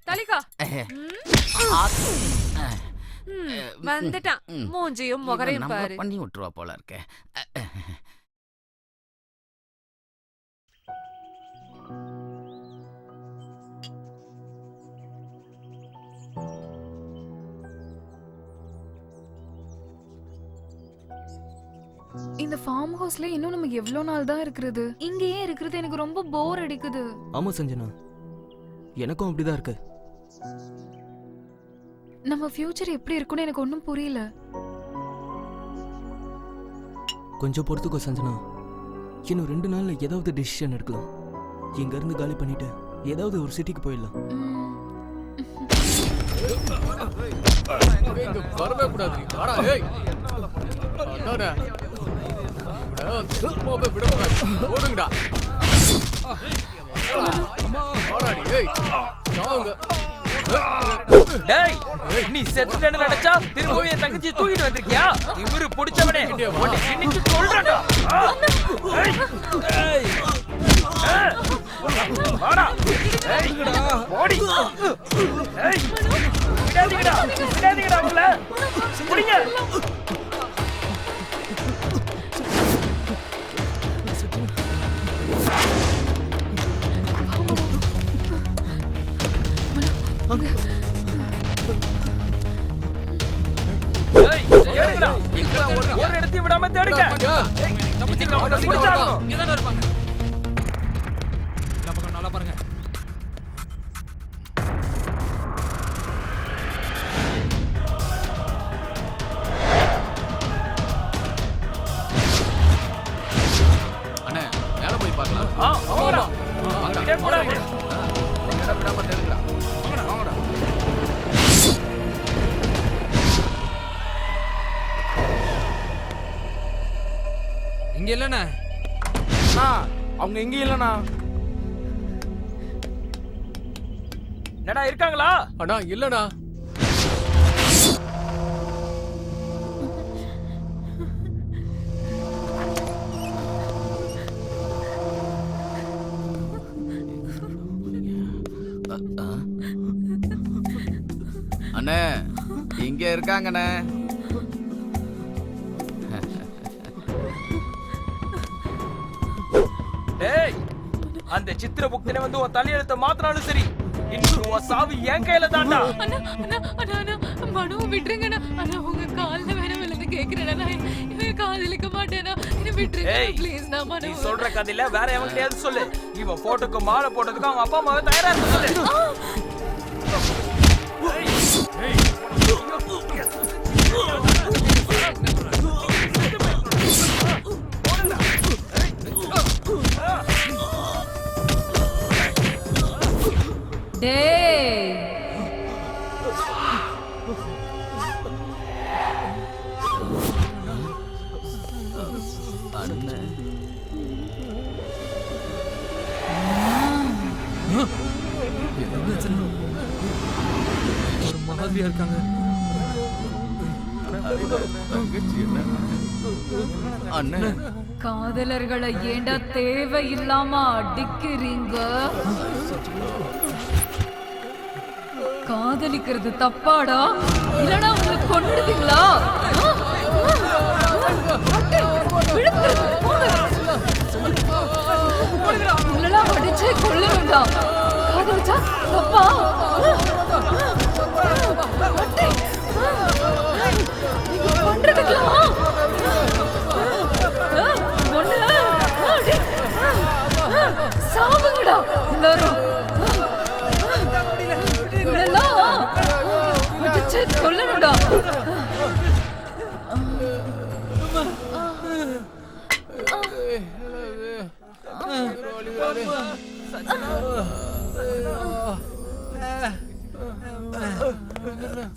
தலிகா வந்துட்டான். மூஞ்சியும் முகரையும் பாரு. பண்ணி விட்டுருவா போல இருக்க. இந்த ஃபார்ம் ஹவுஸ்ல இன்னும் நம்ம எவ்வளவு நாள் தான் இருக்கிறது? இங்கேயே இருக்கிறது எனக்கு ரொம்ப போர் அடிக்குது. ஆமா சஞ்சனா, எனக்கும் அப்படிதான் இருக்கு. நம்ம ஃபியூச்சர் எப்படி இருக்கும்னு எனக்கு ஒன்றும் புரியல. கொஞ்சம் பொறுத்துக்கோ சஞ்சனா, இன்னும் 2 நாள்ல ஏதாவது டிசிஷன் எடுக்கலாம். இங்க இருந்து காலி பண்ணிட்டு ஏதாவது ஒரு சிட்டிக்கு போயிடலாம். வரவே கூடாது. ஓடுங்கடா. டேய், நீ செத்துட்டேன்னு நினைச்சா திரும்பவும் என் தங்கச்சி தூக்கிட்டு வந்திருக்கியா? இவரு பிடிச்சவனே உன்னை இன்னைக்கு சொல்றேன்டா. வாடா. ஓடி. விடாதீங்கடா, விடாதீங்கடா அவங்கள. புடிங்க. ஒரு இடத்தையும் விடாம தேடுங்க. நல்லா பாருங்க. அண்ணே மேல போய் பார்க்கலாம். விடாம தேடுங்கடா. இங்க இல்லண்ணா. அவங்க எங்க இல்லண்ணா. என்னடா இருக்காங்களா? அண்ணா இல்லண்ணா. அண்ணே இங்க இருக்காங்கண்ணே. டேய், அந்த சித்திர புக்தனை வந்து உன் தலையெழுத்த மாத்தினாலும் சரி, இன்னும் உன் சாவு என் கையில தான்டா. மனு விட்டுருங்கண்ணா. அண்ணா உங்க கால்ல வேற விழுந்து கேக்குறேன்னா காதலிக்க மாட்டேனா. என்ன விட்டுருங்க ப்ளீஸ். நான் நீ சொல்ற கதையில வேற எவங்கிட்டயாவது சொல்லு. இவன் போட்டோக்கு மாலை போட்டதுக்கு அவங்க அப்பா அம்மாவை தயாரா இருக்க சொல்லு. ஒரு மாதிரியா இருக்காங்க. காதலர்களை ஏண்டா தேவையில்லாம அடிக்கிறீங்க? காதலிக்கிறது தப்பாடா? இல்லனா உங்களை கொன்னுடுவீங்களா? இல்லனா அடிச்சு கொல்ல வேண்டாம். காதலிச்சா தப்பா? நீங்க பண்றதுக்கெல்லாம் சாவுங்கடா எல்லாரும். கொல்லணும்டா.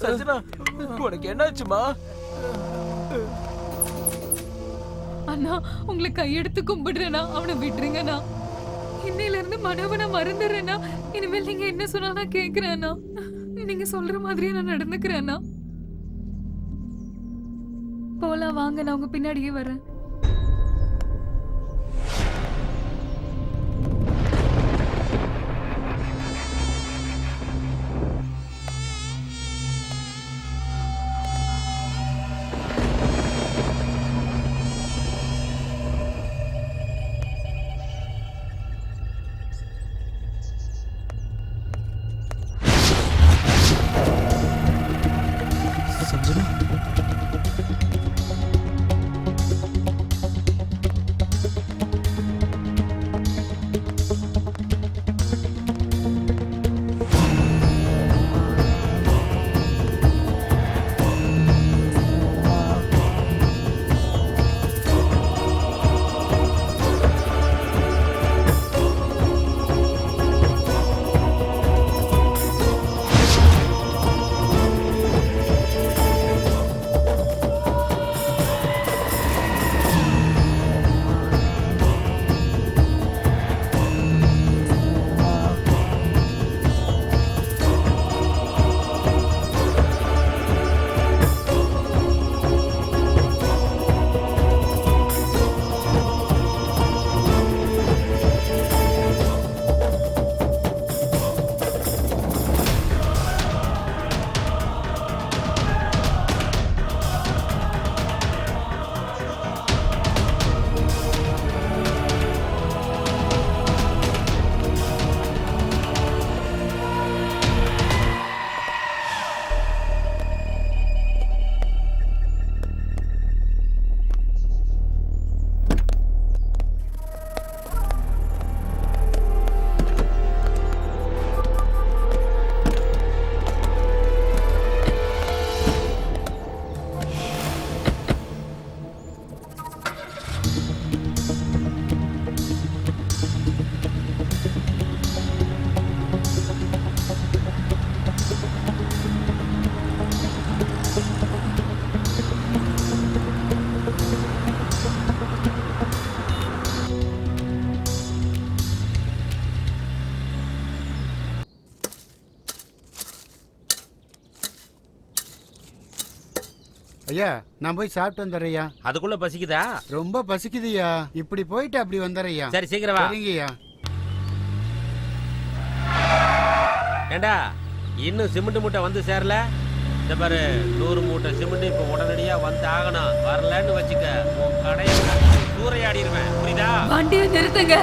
சஞ்சனா, உனக்கு என்னாச்சுமா? அண்ணா உங்களை கையெடுத்து கும்பிடுறேனா. அவனை விட்டுருங்கண்ணா. இன்னையில இருந்து மனோவை நான் மறந்துடுறேன்னா. இனிமேல் நீங்க என்ன சொன்னாலும் கேக்குறேன்னா. நீங்க சொல்ற மாதிரியே நான் நடந்துக்கிறேன்னா. போலாம் வாங்க, நான் உங்க பின்னாடியே வரேன். ஐயா நான் போய் சாப்பிட்டு வந்துடுறேயா. அதுக்குள்ள பசிக்குதா? ரொம்ப பசிக்குதுயா. இப்படி போயிட்டு அப்படி வந்துடுறேயா. சரி சீக்கிரம் வா. சரிங்கய்யா. ஏண்டா இன்னும் சிமெண்ட் மூட்டை வந்து சேரல? இந்த பாரு 100 மூட்டை சிமெண்ட் இப்ப உடனடியா வந்து ஆகணும். வரலன்னு வச்சுக்க உன் கடையை சூறையாடிடுவேன். புரியுதா? வண்டியை நிறுத்துங்க.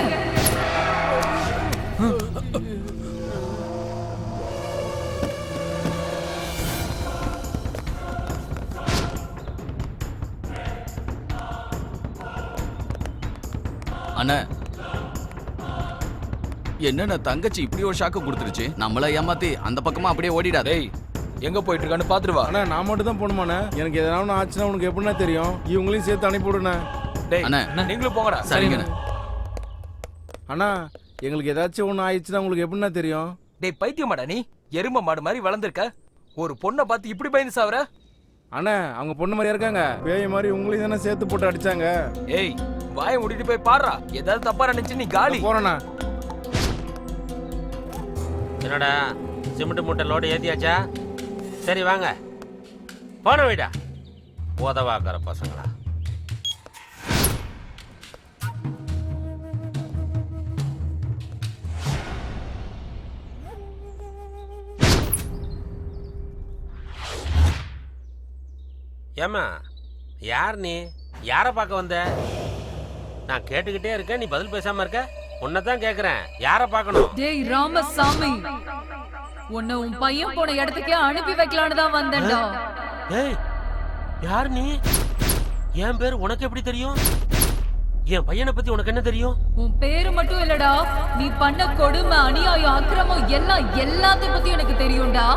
அண்ணா என்னண்ணா தங்கச்சி இப்படி ஒரு ஷாக்கு கொடுத்துருச்சு. நம்மள ஏமாத்தி அந்த பக்கமா அப்படியே ஓடிடாதே. எங்க போயிட்டு இருக்கான்னு பாத்துருவா. அண்ணா நான் மட்டும் தான் போகணுமாண்ணே? எனக்கு எதனாலும் ஆச்சுன்னா உனக்கு எப்படின்னா தெரியும். இவங்களையும் சேர்த்து அனுப்பி விடுண்ணே. டேய் அண்ணா நீங்களும் போங்கடா. சரிங்கண்ணா. அண்ணா எங்களுக்கு ஏதாச்சும் ஒன்று ஆயிடுச்சுன்னா உங்களுக்கு எப்படின்னா தெரியும்? டேய் பைத்தியமாடா நீ? எரும மாடு மாதிரி வளர்ந்துருக்க. ஒரு பொண்ணை பார்த்து இப்படி பயந்து சாவற? அண்ணா அவங்க பொண்ணு மாதிரியா இருக்காங்க. பேய் மாதிரி உங்களையும் தானே சேர்த்து போட்டு அடிச்சாங்க. ஏய் வாயை மூடிட்டு போய் பாடுறா. ஏதாவது தப்பா நினைச்சு நீ காலி. போறேண்ணா. என்னடா சிமெண்ட் மூட்டை லோடு ஏத்தியாச்சா? சரி வாங்க போன வீடா உதவாக்கிற பசங்களா. ஏமா யார் நீ? யாரை பார்க்க வந்த? நான் கேட்டுக்கிட்டே இருக்கேன், நீ பதில் பேசாம இருக்க. உன்னதான் கேக்குறேன், யாரை பார்க்கணும்? டேய் ராமசாமி, உன்னை உன் பையன் போன இடத்துக்கே அனுப்பி வைக்கலான்னு தான் வந்தேன்டா. ஏய் யார் நீ? என் பேர் உனக்கு எப்படி தெரியும்? என் பையனை பத்தி உனக்கு என்ன தெரியும்? உன் பேரு மட்டும் இல்லடா, நீ பண்ண கொடுமை அநியாயம் அக்கிரமம் எல்லாத்தையும் பத்தி எனக்கு தெரியும்டா.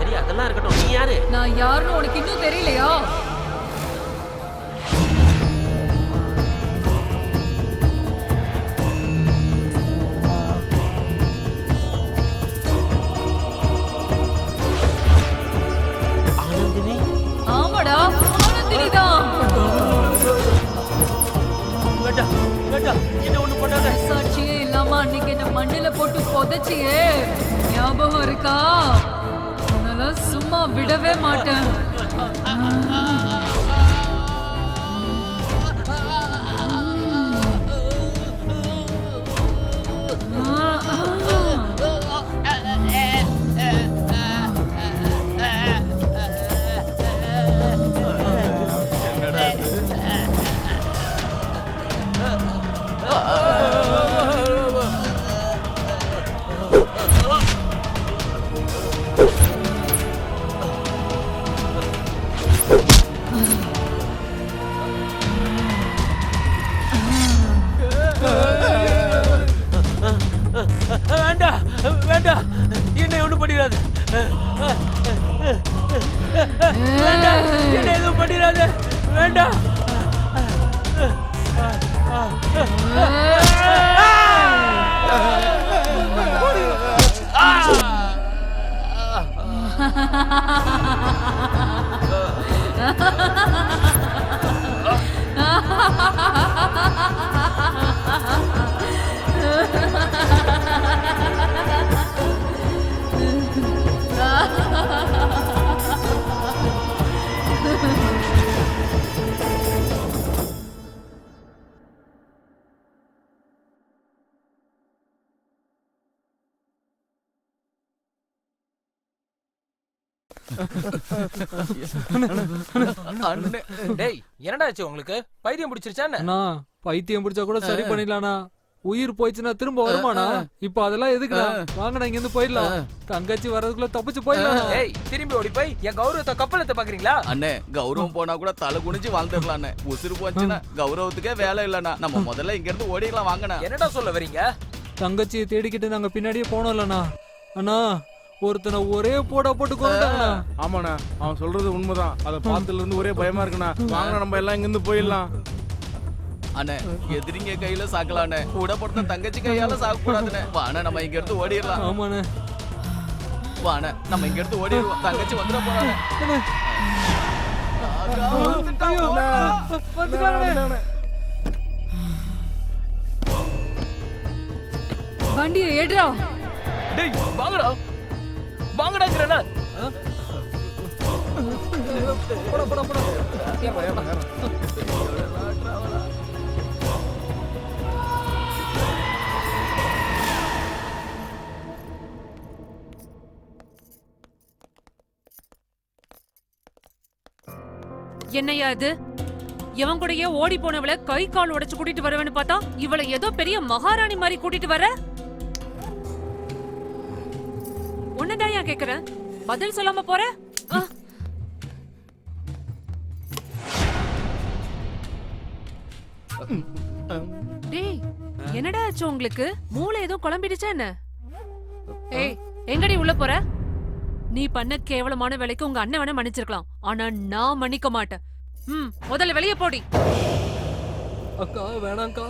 சரி அதெல்லாம் இருக்கட்டும், நீ யாரு? நான் யாருன்னு உனக்கு இன்னும் தெரியலையா? ஆமாடா ஆனந்தினி தான். சாட்சியே இல்லாம அன்னைக்கு என்ன மண்ணில போட்டு புதைச்சியே ஞாபகம் இருக்கா? உன்னால சும்மா விடவே மாட்டேன். வேண்டாம் வேண்டாம், என்னை ஒண்ணும் பண்ணிடாது. வேண்டாம், என்னை எதுவும் பண்ணிடாது. வேண்டாம். டேய் என்னடா ஆச்சு உங்களுக்கு? பைத்தியம் பிடிச்சிருச்சா? அண்ணா பைத்தியம் பிடிச்சா கூட சரி பண்ணிடலாம்ண்ணா. உயிர் போயிடுச்சுன்னா திரும்ப வருமாண்ணா? இப்ப அதெல்லாம் எதுக்குண்ணா? வாங்கண்ணா இங்க இருந்து போயிடலாம். தங்கச்சி வர்றதுக்குள்ள தப்பிச்சு போயிடலாம். ஏய் திரும்பி ஓடி போய் என் கௌரவத்தை கப்பலத்தை பாக்குறீங்களா? அண்ணே கௌரவம் போனா கூட தலை குனிஞ்சு வாழ்ந்துடலாம். உசுறு போச்சுன்னா கௌரவத்துக்கே வேலை இல்லண்ணா. நம்ம முதல்ல இங்க இருந்து ஓடிடலாம். வாங்கண்ணா. என்னடா சொல்ல வரீங்க? தங்கச்சியை தேடிக்கிட்டு நாங்க பின்னாடியே போனோம் இல்லண்ணா. அண்ணா ஒருத்தனை ஒரே போட போட்டு கொண்டாங்கண்ணா. ஆமாண்ணா அவன் சொல்றது உண்மைதான். அதை பார்த்ததுல இருந்து ஒரே பயமா இருக்குண்ணா. வாங்க நம்ம எல்லாம் இங்க இருந்து போயிடலாம். அண்ணே எதிரிங்க கையில சாக்கலாண்ணே, கூட போட்ட தங்கச்சி கையால சாக்க கூடாதுண்ணே. வாண்ணே நம்ம இங்க இருந்து ஓடிடலாம். ஆமாண்ணே வாண்ணே நம்ம இங்க இருந்து ஓடிடுவோம். தங்கச்சி வந்துட போறாங்க. வண்டியை ஏடுறா. டேய் வாங்கடா வாங்கடாங்கறேனா? போடா போடா போடா. என்னையா இது? எவன் கூடயே ஓடி போனவளை கை கால் உடைச்சு கூட்டிட்டு வரவேன்னு பார்த்தா இவளை ஏதோ பெரிய மகாராணி மாதிரி கூட்டிட்டு வர. உன்னதாயா கேக்குறேன், பதில் சொல்லாம போற? டேய், என்னடா ஆச்சு உங்களுக்கு? மூளை ஏதோ குழம்பிடுச்சா என்ன? ஏய், எங்கடி உள்ள போற? நீ பண்ண கேவலமான வேலைக்கு உங்க அண்ணன் வேணா மன்னிச்சிருக்கலாம், ஆனா நான் மன்னிக்க மாட்டேன். முதல்ல வெளியே போடி. அக்கா வேணாம்க்கா.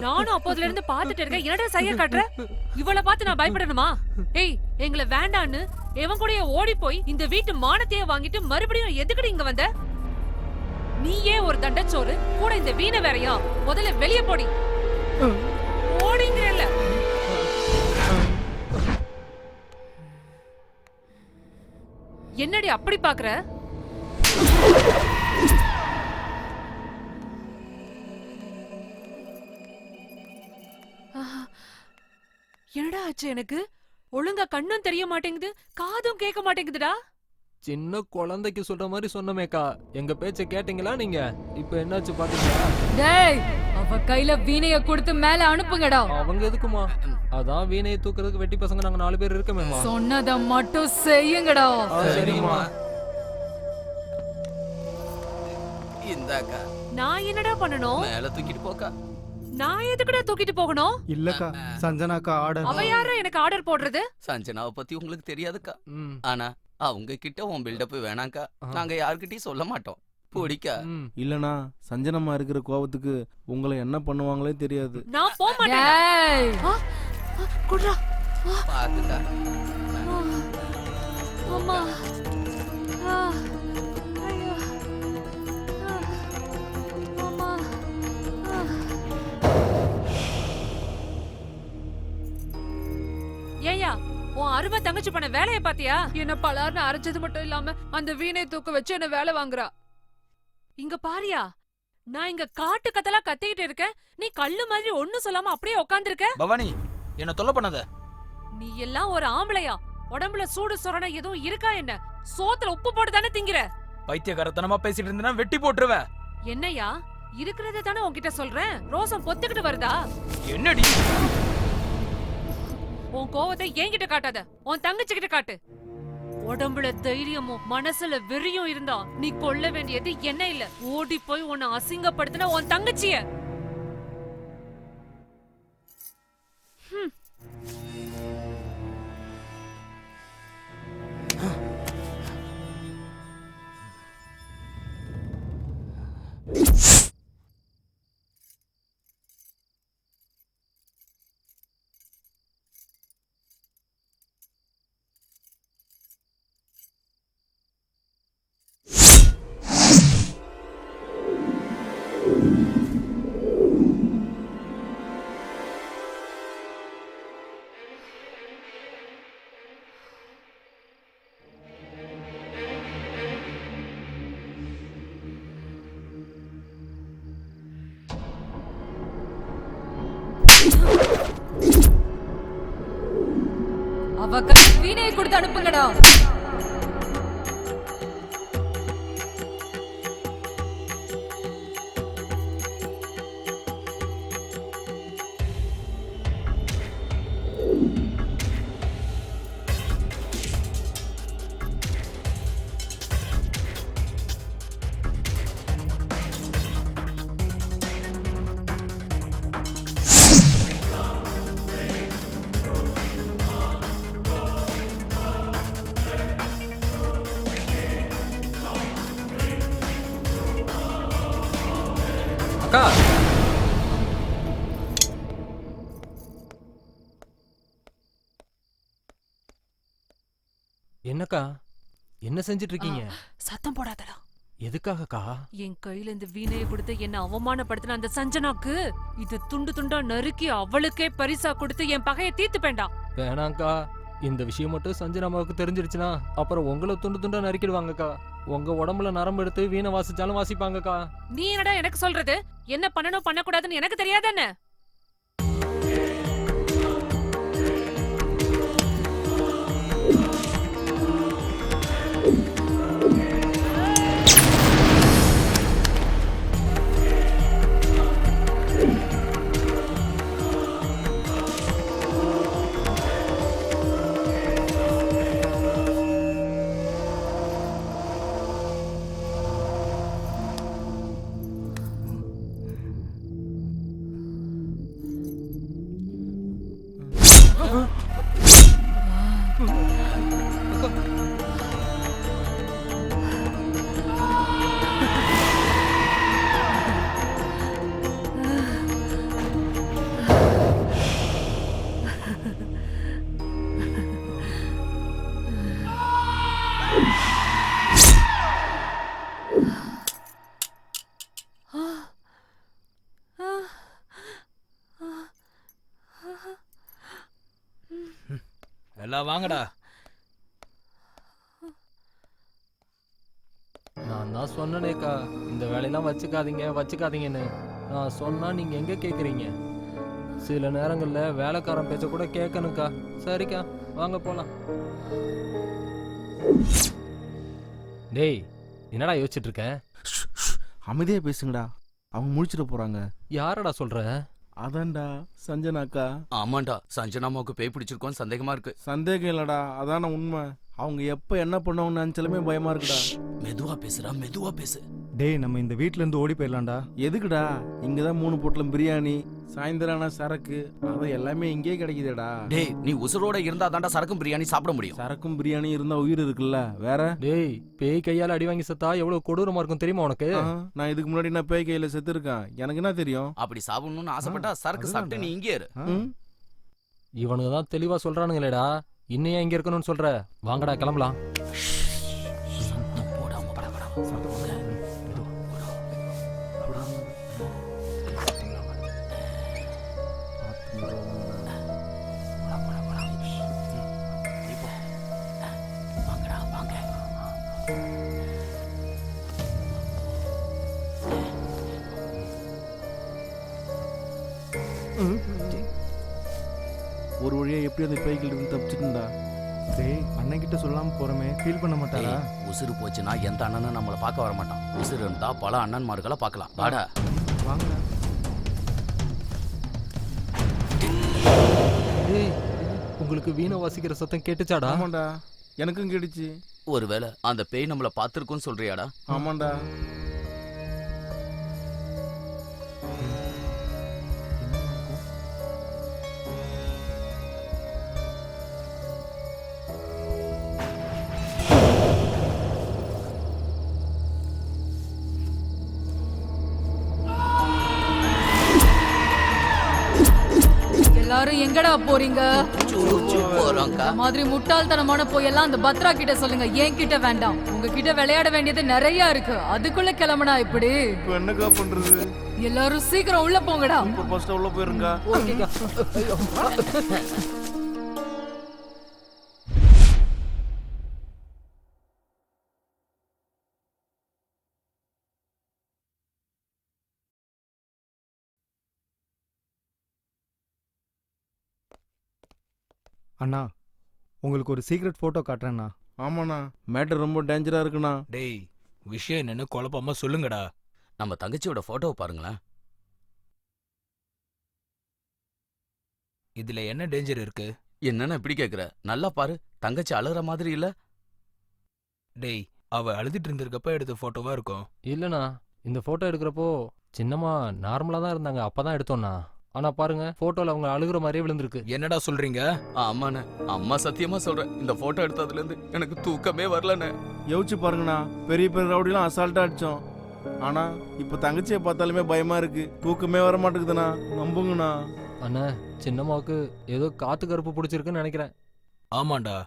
நானும் அப்போதுல இருந்து பாத்துட்டு இருக்கேன், என்னடா சைய காட்டுற? இவளை பார்த்து நான் பயப்படணுமா? ஏய், எங்களை வேண்டான்னு எவன் கூடயே ஓடி போய் இந்த வீட்டு மானத்தையே வாங்கிட்டு மறுபடியும் எதுக்குடி இங்க வந்த? நீயே ஒரு தண்டச்சோறு, கூட இந்த வீணை வேறையா? முதல்ல வெளியே போடி. ஓடிங்கறல்ல. என்னடி அப்படி பாக்குற? என்னடா ஆச்சு எனக்கு? ஒழுங்கா கண்ணும் தெரிய மாட்டேங்குது, காதும் கேட்க மாட்டேங்குதுடா. சின்ன குழந்தைக்கு சொல்ற மாதிரி சொன்னமேக்கா, எங்க பேச்ச கேட்டீங்களா நீங்க? இப்ப என்னாச்சு பாத்தீங்களா? டேய், அவ கையில வீணைய கொடுத்து மேல அனுப்புங்கடா. அவங்க எதுக்குமா? அதான் வீணையை தூக்குறதுக்கு வெட்டி பசங்க நாங்க 4 பேர் இருக்கமேமா. சொன்னத மட்டும் செய்யுங்கடா. சரிம்மா. இந்தாக்கா. நான் என்னடா பண்ணணும்? மேல தூக்கிட்டு போக்கா. நான் எதுக்குடா தூக்கிட்டு போகணும்? இல்லக்கா, சஞ்சனாக்கா ஆர்டர். அவ யாரா எனக்கு ஆர்டர் போடுறது? சஞ்சனாவை பத்தி உங்களுக்கு தெரியாதுக்கா. ஆனா அவங்க கிட்ட உன் பில்டப் வேணாக்கா, நாங்க யார்கிட்டயும் சொல்ல மாட்டோம். பிடிக்கா? இல்லனா சஞ்சனமா இருக்கிற கோவத்துக்கு உங்களை என்ன பண்ணுவாங்களே தெரியாது. நான் போக மாட்டேன். குட்ரா. பாத்துக்கா. அம்மா. ஐயோ. அம்மா. ஏயா, உன் அருமை தங்கச்சி பண்ண வேலையை பாத்தியா? என்ன பலார்னு அரைச்சது மட்டும் இல்லாம அந்த வீணை தூக்க வச்சு என்ன வேலை வாங்குறா. இங்க பாரியா, நான் இங்க காட்டு கத்தலா கத்திக்கிட்டு இருக்கேன், நீ கல்லு மாதிரி ஒண்ணும் சொல்லாம அப்படியே உட்கார்ந்திருக்க. பவானி, என்ன தொல்லை பண்ணாத. நீ எல்லாம் ஒரு ஆம்பளையா? உடம்புல சூடு சொரணை எதுவும் இருக்கா என்ன? சோத்துல உப்பு போட்டு தானே திங்கிற? பைத்தியக்காரத்தனமா பேசிட்டு இருந்தனா வெட்டி போட்டுருவேன். என்னையா, இருக்கிறத தானே உன்கிட்ட சொல்றேன், ரோசம் பொத்துக்கிட்டு வருதா? என்னடி? உன் கோவத்தை என்கிட்ட காட்டாத, உன் தங்கச்சி கிட்ட காட்டு. உடம்புல தைரியமும் மனசுல வெறியும் இருந்தா நீ கொல்ல வேண்டியது என்ன இல்ல, ஓடி போய் உன்னை அசிங்கப்படுத்தின உன் தங்கச்சிய. அவ வீணையை கொடுத்து அனுப்புங்கடா. அக்கா, என்னக்கா என்ன செஞ்சிட்டு இருக்கீங்க? சத்தம் போடாதடா. எதுக்காகக்கா? என் கையில இந்த வீணையை கொடுத்து என்ன அவமானப்படுத்தின அந்த சஞ்சனாக்கு இது துண்டு துண்டா நறுக்கி அவளுக்கே பரிசா கொடுத்து என் பகையை தீர்த்துப்பேன்டா. வேணாங்க்கா, இந்த விஷயம் மட்டும் சஞ்சனாமாவுக்கு தெரிஞ்சிருச்சுன்னா அப்புறம் உங்களை துண்டு துண்டா நறுக்கிடுவாங்கக்கா. உங்க உடம்புல நரம்பு எடுத்து வீணை வாசிச்சாலும் வாசிப்பாங்கக்கா. நீ என்னடா எனக்கு சொல்றது? என்ன பண்ணணும் பண்ணக்கூடாதுன்னு எனக்கு தெரியாதானே? எல்லாம் வாங்கடா. நான் தான் சொன்னேனேக்கா, இந்த வேலையெல்லாம் வச்சுக்காதீங்கன்னு. நான் சொன்னா நீங்க எங்க கேக்குறீங்க? சில நேரங்கள்ல வேலைக்காரன் பேச்ச கூட கேட்கணுக்கா. சரிக்கா, வாங்க போலாம். டேய், என்னடா யோசிச்சுட்டு இருக்க? அமைதியா பேசுங்கடா, அவங்க முடிச்சிட போறாங்க. யாரடா சொல்ற? அதான்டா சஞ்சனாக்கா. ஆமாண்டா, சஞ்சனாமாவுக்கு பேய் பிடிச்சிருக்கோம் சந்தேகமா இருக்கு. சந்தேகம் இல்லடா, அதான உண்மை. அவங்க எப்ப என்ன பண்ணுவாங்கன்னு நினைச்சாலுமே பயமா இருக்குடா. மெதுவா பேசுறா, மெதுவா பேசு. டேய், நம்ம இந்த வீட்ல இருந்து ஓடி போயிடலாம்டா. எதுக்குடா? இங்கதான் 3 பொட்டலம் பிரியாணி, சாயந்தரான சரக்கு, அது எல்லாமே இங்கே கிடைக்குதுடா. டேய், நீ உசுரோட இருந்தா தாண்டா சரக்கும் பிரியாணி சாப்பிட முடியும். சரக்கும் பிரியாணி இருந்தா உயிர் இருக்குல்ல, வேற? டேய், பேய் கையால அடி வாங்கி செத்தா எவ்வளவு கொடூரமா இருக்கும் தெரியுமா உனக்கு? நான் இதுக்கு முன்னாடி நான் பேய் கையில செத்து இருக்கேன், எனக்கு என்ன தெரியும்? அப்படி சாப்பிடணும்னு ஆசைப்பட்டா சரக்கு சாப்பிட்டு நீ இங்கே இரு. இவனுங்க தான் தெளிவா சொல்றானுங்களேடா, இன்னும் இங்க இருக்கணும்னு சொல்ற? வாங்கடா கிளம்பலாம். ஒரு வழியா எப்படி அந்த பேய்கள் இருந்து தப்பிச்சுட்டா? டேய், அண்ணன் கிட்ட சொல்லாம போறமே, ஃபீல் பண்ண மாட்டாரா? உசுறு போச்சுன்னா எந்த அண்ணனும் நம்மளை பார்க்க வர மாட்டான். உசுறு இருந்தா பல அண்ணன்மார்களை பார்க்கலாம். வாடா வாங்க. டேய், உங்களுக்கு வீணை வாசிக்கிற சத்தம் கேட்டுச்சாடா? ஆமாண்டா, எனக்கும் கேட்டுச்சு. ஒருவேளை அந்த பேய் நம்மளை பார்த்துருக்குன்னு சொல்றியாடா? ஆமாண்டா. எல்லாரும் எங்கடா போறீங்க? போறோம்க்கா. இந்த மாதிரி முட்டாள்தனமான போயெல்லாம் அந்த பத்ரா கிட்ட சொல்லுங்க, என் கிட்ட வேண்டாம். உங்ககிட்ட விளையாட வேண்டியது நிறைய இருக்கு, அதுக்குள்ள கிளம்புனா இப்படி? இப்போ என்னக்கா பண்றது? எல்லாரும் சீக்கிரம் உள்ள போங்கடா. இப்போ ஃபர்ஸ்ட் உள்ள போயிருங்க. ஓகேக்கா. அண்ணா, உங்களுக்கு ஒரு சீக்ரெட் போட்டோ காட்டுறேண்ணா. ஆமாண்ணா, மேட்டர் ரொம்ப டேஞ்சரா இருக்குண்ணா. டேய், விஷயம் என்னன்னு குழப்பமா சொல்லுங்கடா. நம்ம தங்கச்சியோட போட்டோவை பாருங்களேன். இதுல என்ன டேஞ்சர் இருக்கு? என்னன்னு இப்படி கேக்குற? நல்லா பாரு, தங்கச்சி அழுற மாதிரி இல்ல? டேய், அவ அழுதுட்டு இருந்திருக்கப்ப எடுத்த போட்டோவா இருக்கும். இல்லண்ணா, இந்த போட்டோ எடுக்கிறப்போ சின்னமா நார்மலா தான் இருந்தாங்க, அப்பதான் எடுத்தோம்னா. ஆனா பாருங்க, போட்டோல அவங்க அழுகுற மாதிரியே விழுந்திருக்கு. என்னடா சொல்றீங்க? ஆமாண்ணே, அம்மா சத்தியமா சொல்றேன், இந்த போட்டோ எடுத்ததுல இருந்து எனக்கு தூக்கமே வரலண்ணே. யோசிச்சு பாருங்கண்ணா, பெரிய பெரிய ரவுடிலாம் அசால்ட்டா அடிச்சோம். ஆனா இப்ப தங்கச்சியை பார்த்தாலுமே பயமா இருக்கு, தூக்கமே வர மாட்டேங்குதுண்ணா. நம்புங்கண்ணா. அண்ணா, சின்னம்மாவுக்கு ஏதோ காத்து கருப்பு பிடிச்சிருக்குன்னு நினைக்கிறேன். ஆமாண்டா,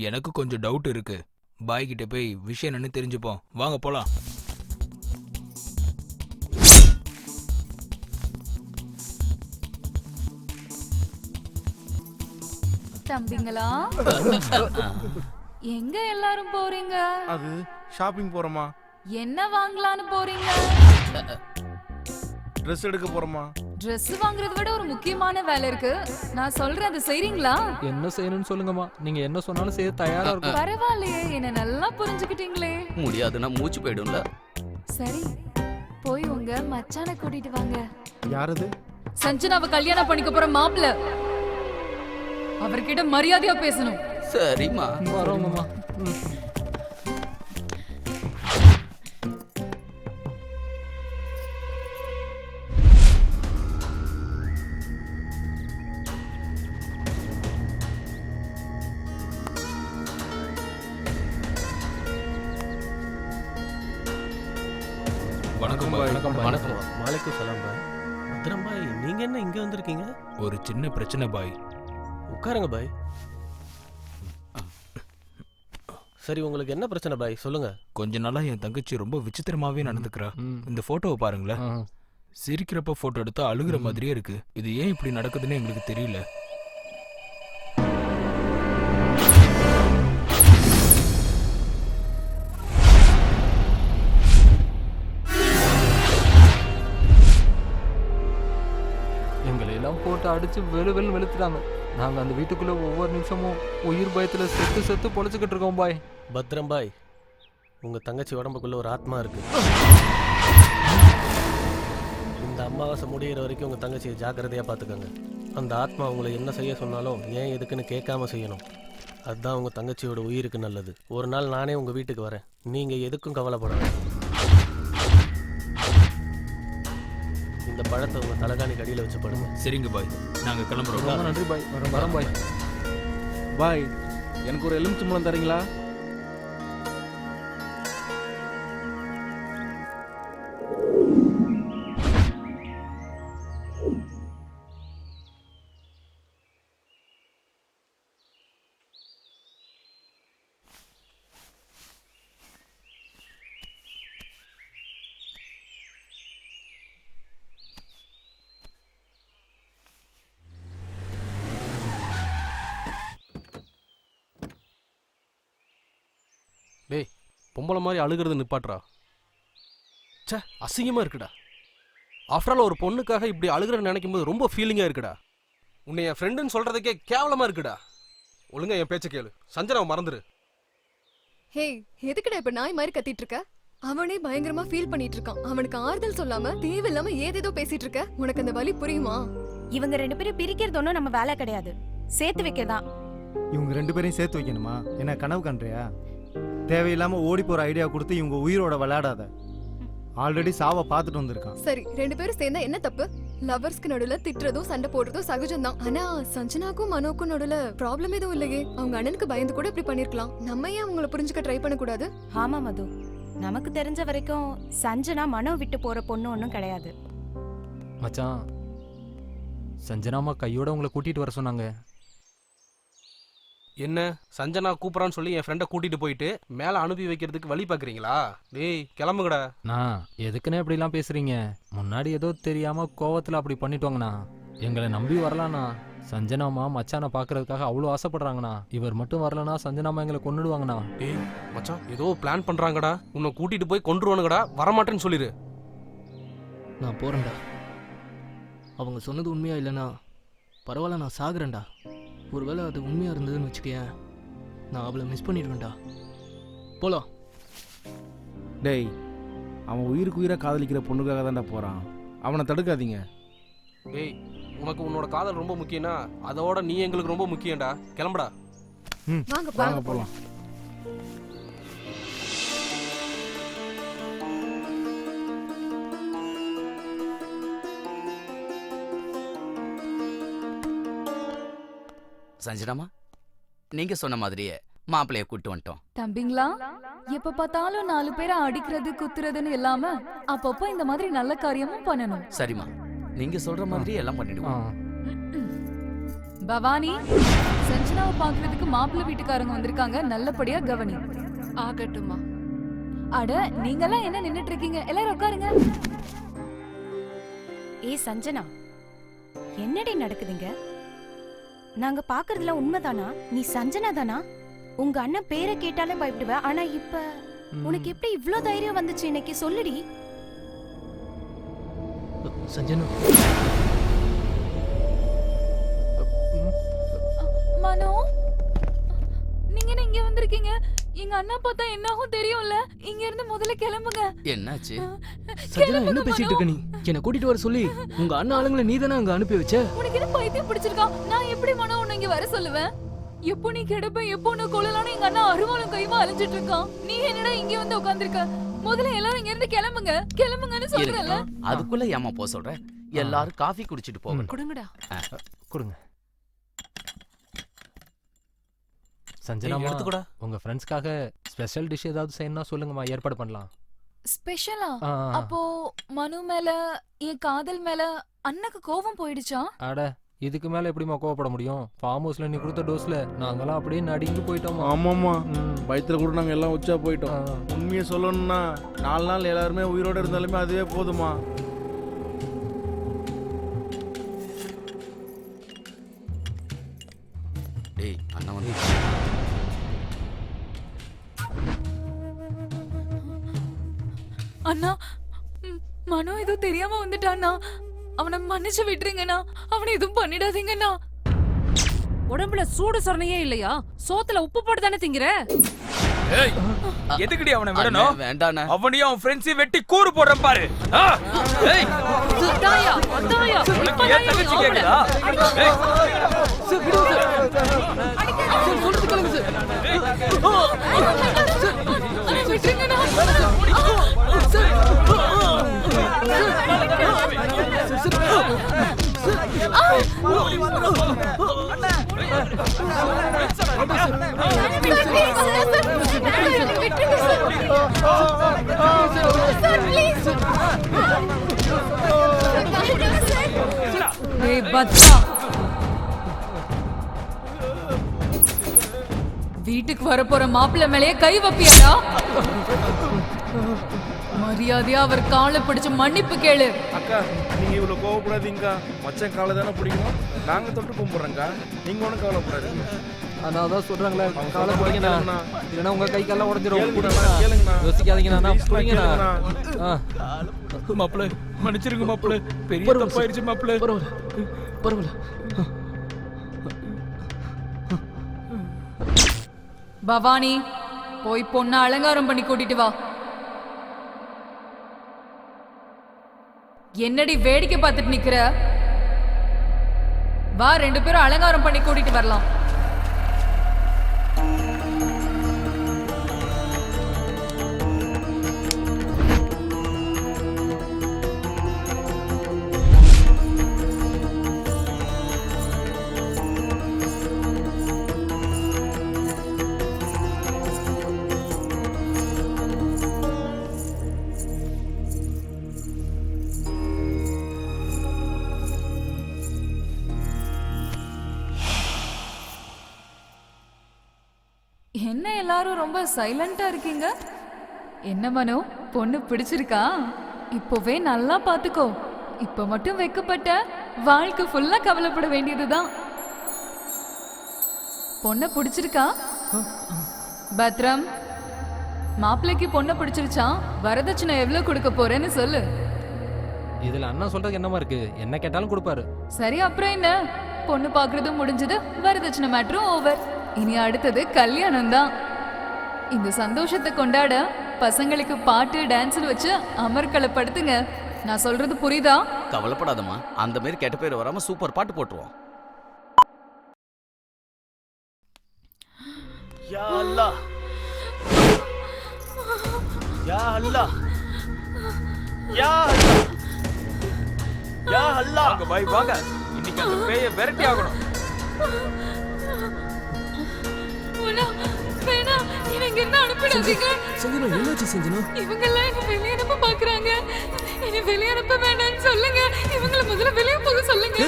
எனக்கு கொஞ்சம் டவுட் இருக்கு. பாய் கிட்ட போய் விஷயம் என்னன்னு தெரிஞ்சுப்போம். வாங்க போலாம். தம்பிங்களா எங்க எல்லாரும் போறீங்க? அது ஷாப்பிங் போறோமா? என்ன வாங்கலாம்னு போறீங்க? ட்ரெஸ் எடுக்க போறோமா? Dress வாங்குறத விட ஒரு முக்கியமான வேலை இருக்கு. நான் சொல்றேன், அதை செய்றீங்களா? என்ன செய்யணும்னு சொல்லுங்கம்மா. நீங்க என்ன சொன்னாலும் செய்ய தயாரா இருக்கும். பரவாயில்லையே, என்ன நல்லா புரிஞ்சுக்கிட்டீங்களே. முடியாதுன்னா மூச்சு போயிடும்ல. சரி, போய் உங்க மச்சானை கூட்டிட்டு வாங்க. யாரது? சஞ்சனாவை கல்யாணம் பண்ணிக்க போற மாப்பிள்ள. அவர்கிட்ட மரியாதையா பேசணும். சரிம்மா. வரோங்கம்மா. வணக்கம் பாய். வணக்கம். மாலைக்கும் சலாம் பாய். பத்ரம் பாய், நீங்க என்ன இங்க வந்திருக்கீங்க? ஒரு சின்ன பிரச்சனை பாய். உட்காருங்க பாய். சரி, உங்களுக்கு என்ன பிரச்சனை பாய், சொல்லுங்க. கொஞ்ச நாளா என் தங்கச்சி ரொம்ப விசித்திரமாவே நடந்துக்கிறா. இந்த போட்டோவை பாருங்களேன். சிரிக்கிறப்ப போட்டோ எடுத்தா அழுகுற மாதிரியே இருக்கு. இது ஏன் இப்படி நடக்குதுன்னு எங்களுக்கு தெரியல. எங்களை எல்லாம் போட்டு அடிச்சு வெளு வெளுத்துட்டாங்க. நாங்க அந்த வீட்டுக்குள்ள ஒவ்வொரு நிமிஷமும் உயிர் பயத்துல செத்து செத்து பொழைச்சுக்கிட்டு இருக்கோம் பாய். பத்ரம் பாய், உங்க தங்கச்சி உடம்புக்குள்ள ஒரு ஆத்மா இருக்கு. இந்த அமாவாசை முடிகிற வரைக்கும் உங்க தங்கச்சியை ஜாக்கிரதையா பாத்துக்கோங்க. அந்த ஆத்மா உங்களை என்ன செய்ய சொன்னாலும் ஏன் எதுக்குன்னு கேட்காம செய்யணும். அதுதான் உங்க தங்கச்சியோட உயிருக்கு நல்லது. ஒரு நாள் நானே உங்க வீட்டுக்கு வரேன். நீங்க எதுக்கும் கவலைப்படாத. இந்த பழத்தை உங்க தலகாணி கடியில வச்சு படுங்க. சரிங்க பாய், நாங்க கிளம்புறோம். ரொம்ப நன்றி பாய். வரோம் பாய். பாய், எனக்கு ஒரு எலுமிச்சம்பழம் தரீங்களா? டேய், பொம்பளை மாதிரி அழுகிறது நிப்பாட்றா. ச்சே, அசிங்கமா இருக்குடா. ஆஃப்டர் ஆல் ஒரு பொண்ணுக்காக இப்படி அழுகிறன்னு நினைக்கும் போது ரொம்ப ஃபீலிங்கா இருக்குடா. உன்னை என் ஃப்ரெண்டுன்னு சொல்றதுக்கே கேவலமா இருக்குடா. ஒழுங்கா என் பேச்ச கேளு. சஞ்சனாவை மறந்துரு. ஹே, எதுக்குடா இப்ப நாய் மாதிரி கத்திட்டு இருக்க? அவனே பயங்கரமா ஃபீல் பண்ணிட்டு இருக்கான். அவனுக்கு ஆறுதல் சொல்லாம தேவையில்லாம ஏதேதோ பேசிட்டு இருக்க. உனக்கு அந்த வலி புரியுமா? இவங்க 2 பேரும் பிரிக்கிறது ஒன்றும் நம்ம வேலை கிடையாது, சேர்த்து வைக்கதான். இவங்க 2 பேரையும் சேர்த்து வைக்கணுமா? என்ன கனவு கண்றியா? தேவையில்லாம ஓடி போற ஐடியா கொடுத்து இவங்க உயிரோட விளையாடாத. ஆல்ரெடி சாவை பார்த்துட்டு வந்திருக்கான். சரி, 2 பேரும் சேர்ந்தா என்ன தப்பு? லவர்ஸ்க்கு நடுவுல திட்டுறதும் சண்டை போடுறதும் சகஜம்தான். ஆனா சஞ்சனாக்கும் மனோக்கும் நடுவுல ப்ராப்ளம் எதுவும் இல்லையே. அவங்க அண்ணனுக்கு பயந்து கூட இப்படி பண்ணிருக்கலாம். நம்ம ஏன் அவங்கள புரிஞ்சுக்க ட்ரை பண்ண கூடாது? ஆமா மது, நமக்கு தெரிஞ்ச வரைக்கும் சஞ்சனா மனோ விட்டு போற பொண்ணு ஒன்றும் கிடையாது. மச்சான், சஞ்சனாமா கையோட உங்களை கூட்டிட்டு வர சொன்னாங்க. என்ன சஞ்சனா கூப்பிடான்னு சொல்லி என் ஃப்ரெண்டை கூட்டிட்டு போயிட்டு மேல அனுப்பி வைக்கிறதுக்கு வழி பாக்குறீங்களா? டேய், கிளம்புங்கடா. நான் எதுக்குன்னு இப்படிலாம் பேசுறீங்க? முன்னாடி ஏதோ தெரியாம கோவத்துல அப்படி பண்ணிட்டோங்கண்ணா. எங்களை நம்பி வரலாண்ணா. சஞ்சனாமா மச்சானை பாக்குறதுக்காக அவ்வளோ ஆசைப்படுறாங்கண்ணா. இவர் மட்டும் வரலனா சஞ்சனாமா எங்களை கொன்னுடுவாங்கண்ணா. டேய் மச்சான், ஏதோ பிளான் பண்றாங்கடா. உன்னை கூட்டிட்டு போய் கொன்றுவானுங்கடா. வரமாட்டேன்னு சொல்லிரு. நான் போறேன்டா. அவங்க சொன்னது உண்மையா இல்லைன்னா பரவாயில்ல, நான் சாகுறேன்டா. ஒருவேளை அது உண்மையா இருந்ததுன்னு வச்சுக்கேன், நான் அவளை மிஸ் பண்ணிடுவேன்டா. போலாம். டேய், அவன் உயிருக்கு உயிராக காதலிக்கிற பொண்ணுக்காக தான்டா போகிறான். அவனை தடுக்காதீங்க. டேய், உனக்கு உன்னோட காதல் ரொம்ப முக்கியம்னா அதோட நீ எங்களுக்கு ரொம்ப முக்கியம்டா. கிளம்புடா. வாங்க போலாம். சஞ்சனாமா, நீங்க சொன்ன மாதிரியே மாப்பிள்ளைய கூட்டு வந்துட்டோம். தம்பிங்களா, எப்ப பார்த்தாலும் 4 பேரை அடிக்கிறது குத்துறதுன்னு இல்லாம அப்பப்போ இந்த மாதிரி நல்ல காரியமும் பண்ணணும். சரிம்மா, நீங்க சொல்ற மாதிரி எல்லாம் பண்ணிடுவோம். பவானி, சஞ்சனாவை பாக்குறதுக்கு மாப்பிள்ளை வீட்டுக்காரங்க வந்திருக்காங்க, நல்லபடியா கவனி. ஆகட்டுமா. அட, நீங்கெல்லாம் என்ன நின்னுட்டு இருக்கீங்க? எல்லாரும் உட்காருங்க. ஏய் சஞ்சனா, என்னடி நடக்குதுங்க? நாங்க பாக்குறதுல உண்மைதானா? நீ சஞ்சனா தானா? உங்க அண்ணன் பேரை கேட்டாலே பயப்படுவ, ஆனா இப்ப உனக்கு எப்படி இவ்ளோ தைரியம் வந்துச்சு? இன்னைக்கு சொல்லுடி. சஞ்சனா, மனோ, நீங்க என்ன இங்க வந்திருக்கீங்க? எங்க அண்ணா பார்த்தா என்ன ஆகும் தெரியும்ல. இங்க இருந்து முதல்ல கிளம்புங்க. என்னாச்சு? சஞ்சனா என்ன பேசிட்டு இருக்க நீ? என்ன கூட்டிட்டு வர சொல்லி உங்க அண்ணா ஆளுங்களை நீ தானே அங்க அனுப்பி வச்ச? உனக்கு என்ன பைத்தியம் பிடிச்சிருக்கா? நான் எப்படி மனோ உன்னை இங்க வர சொல்லுவேன்? எப்போ நீ கிடப்ப, எப்போ உன்னை கொள்ளலான்னு எங்க அண்ணா அருவாளும் கைமா அலைஞ்சிட்டு இருக்கான். நீ என்னடா இங்க வந்து உட்கார்ந்திருக்க? முதல்ல எல்லாரும் இங்க இருந்து கிளம்புங்க, கிளம்புங்கன்னு சொல்றேன்ல. அதுக்குள்ள ஏமா போ சொல்ற? எல்லாரும் காஃபி குடிச்சிட்டு போங்க. கொடுங்கடா. கொடுங்க. சஞ்சனாமா, எடுத்துக்கூடா. உங்க ஃப்ரெண்ட்ஸ்க்காக ஸ்பெஷல் டிஷ் ஏதாவது செய்யணும்னா சொல்லுங்கம்மா, ஏற்பாடு பண்ணலாம். ஸ்பெஷலா? ஆ. அப்போ மனு மேல, என் காதல் மேல அண்ணனுக்கு கோபம் போயிடுச்சா? அட, இதுக்கு மேல எப்படிமா கோவப்பட முடியும்? ஃபார்ம் ஹவுஸ்ல நீ கொடுத்த டோஸ்ல நாங்கெல்லாம் அப்படியே நடுங்கி போயிட்டோமா. ஆமாம்மா, பயத்துல கூட நாங்க எல்லாம் உச்சா போயிட்டோம். உண்மையை சொல்லணும்னா 4 நாள் எல்லாருமே உயிரோட இருந்தாலுமே அதுவே போதுமா. டேய், அண்ணா வந்து அண்ணா, மனோ ஏதோ தெரியாம வந்துட்டானா. அவனை மன்னிச்சு விட்டுருங்கண்ணா. அவனை எதுவும் பண்ணிடாதீங்கண்ணா. உடம்புல சூடு சொரணையே இல்லையா? சோத்துல உப்பு போட்டு தானே திங்கிற? ஏய், எதுக்குடி அவனை விடணும்? வேண்டானே. அவனையும் அவன் ஃப்ரெண்ட்ஸையும் வெட்டி கூறு போடுறேன் பாரு. ஏய், அதாயா, அதாயா. உனக்கு ஏன் தங்கச்சி கேக்குதா? ஏய், சார் விடுங்க சார். சார் சொல்றது கேளுங்க சார். விட்டுருங்கண்ணா. வீட்டுக்கு வரப்போற மாப்பிள்ளை மேலேயே கை வைப்பியாடா? மரியாதையா அவர் காலை பிடிச்சு மன்னிப்பு கேளு. அக்கா, நீங்க இவ்வளவு கோவப்படாதீங்கக்கா. மச்சான் காலை தானே பிடிக்கணும். நாங்க தொட்டு கும்பிடுறோங்க. நீங்க ஒன்றும் கவலைப்படாதீங்க. அதான் சொல்றாங்களே, காலை பிடிங்கண்ணா, இல்லைன்னா உங்க கை கால்லாம் உடஞ்சிரும். கேளுங்கண்ணா. யோசிக்காதீங்கண்ணா, பிடிங்கண்ணா. மாப்பிள்ள மன்னிச்சிருங்க மாப்பிள்ள, பெரிய தப்பாயிருச்சு மாப்பிள்ள. பரவாயில்ல. பவானி, போய் பொண்ணை அலங்காரம் பண்ணி கூட்டிட்டு வா. என்னடி வேடிக்கை பார்த்துட்டு நிக்கிற? வா, 2 பேரும் அலங்காரம் பண்ணி கூட்டிட்டு வரலாம். என்ன எல்லாரும் ரொம்ப சைலண்டா இருக்கீங்க? என்ன மனோ, பொண்ணு பிடிச்சிருக்கா? இப்போவே நல்லா பாத்துக்கோ. இப்ப மட்டும் வெக்கப்பட்ட, வாழ்க்கை ஃபுல்லா கவலைப்பட வேண்டியதுதான். பொண்ணை பிடிச்சிருக்கா? பத்ரம், மாப்பிள்ளைக்கு பொண்ணை பிடிச்சிருச்சா? வரதட்சணை எவ்வளவு கொடுக்க போறேன்னு சொல்லு. இதுல அண்ணா சொல்றதுக்கு என்னமா இருக்கு? என்ன கேட்டாலும் கொடுப்பாரு. சரி, அப்புறம் என்ன? பொண்ணு பாக்குறதும் முடிஞ்சது, வரதட்சணை மேட்டரும் ஓவர். இனி அடுத்தது கல்யாணம் தான். இந்த சந்தோஷத்தை கொண்டாட பசங்களுக்கு பாட்டு டான்ஸ் வச்சு அமர்க்களப்படுத்துங்க. நான் சொல்றது புரியுதா? கவலைப்படாதம்மா, அந்த மாதிரி கெட்ட பேர் வராம சூப்பர் பாட்டு போட்டுருவோம். யா அல்லாஹ், யா அல்லாஹ், யா அல்லாஹ், யா அல்லாஹ். வாங்க பாய், வாங்க. இன்னைக்கு அந்த பேயை விரட்டி ஆகணும். இவங்க எல்லாம் என்ன வெளிய அனுப்ப பாக்குறாங்க. என்ன வெளிய அனுப்ப வேண்டாம்னு சொல்லுங்க. இவங்கள முதல்ல வெளிய போக சொல்லுங்க.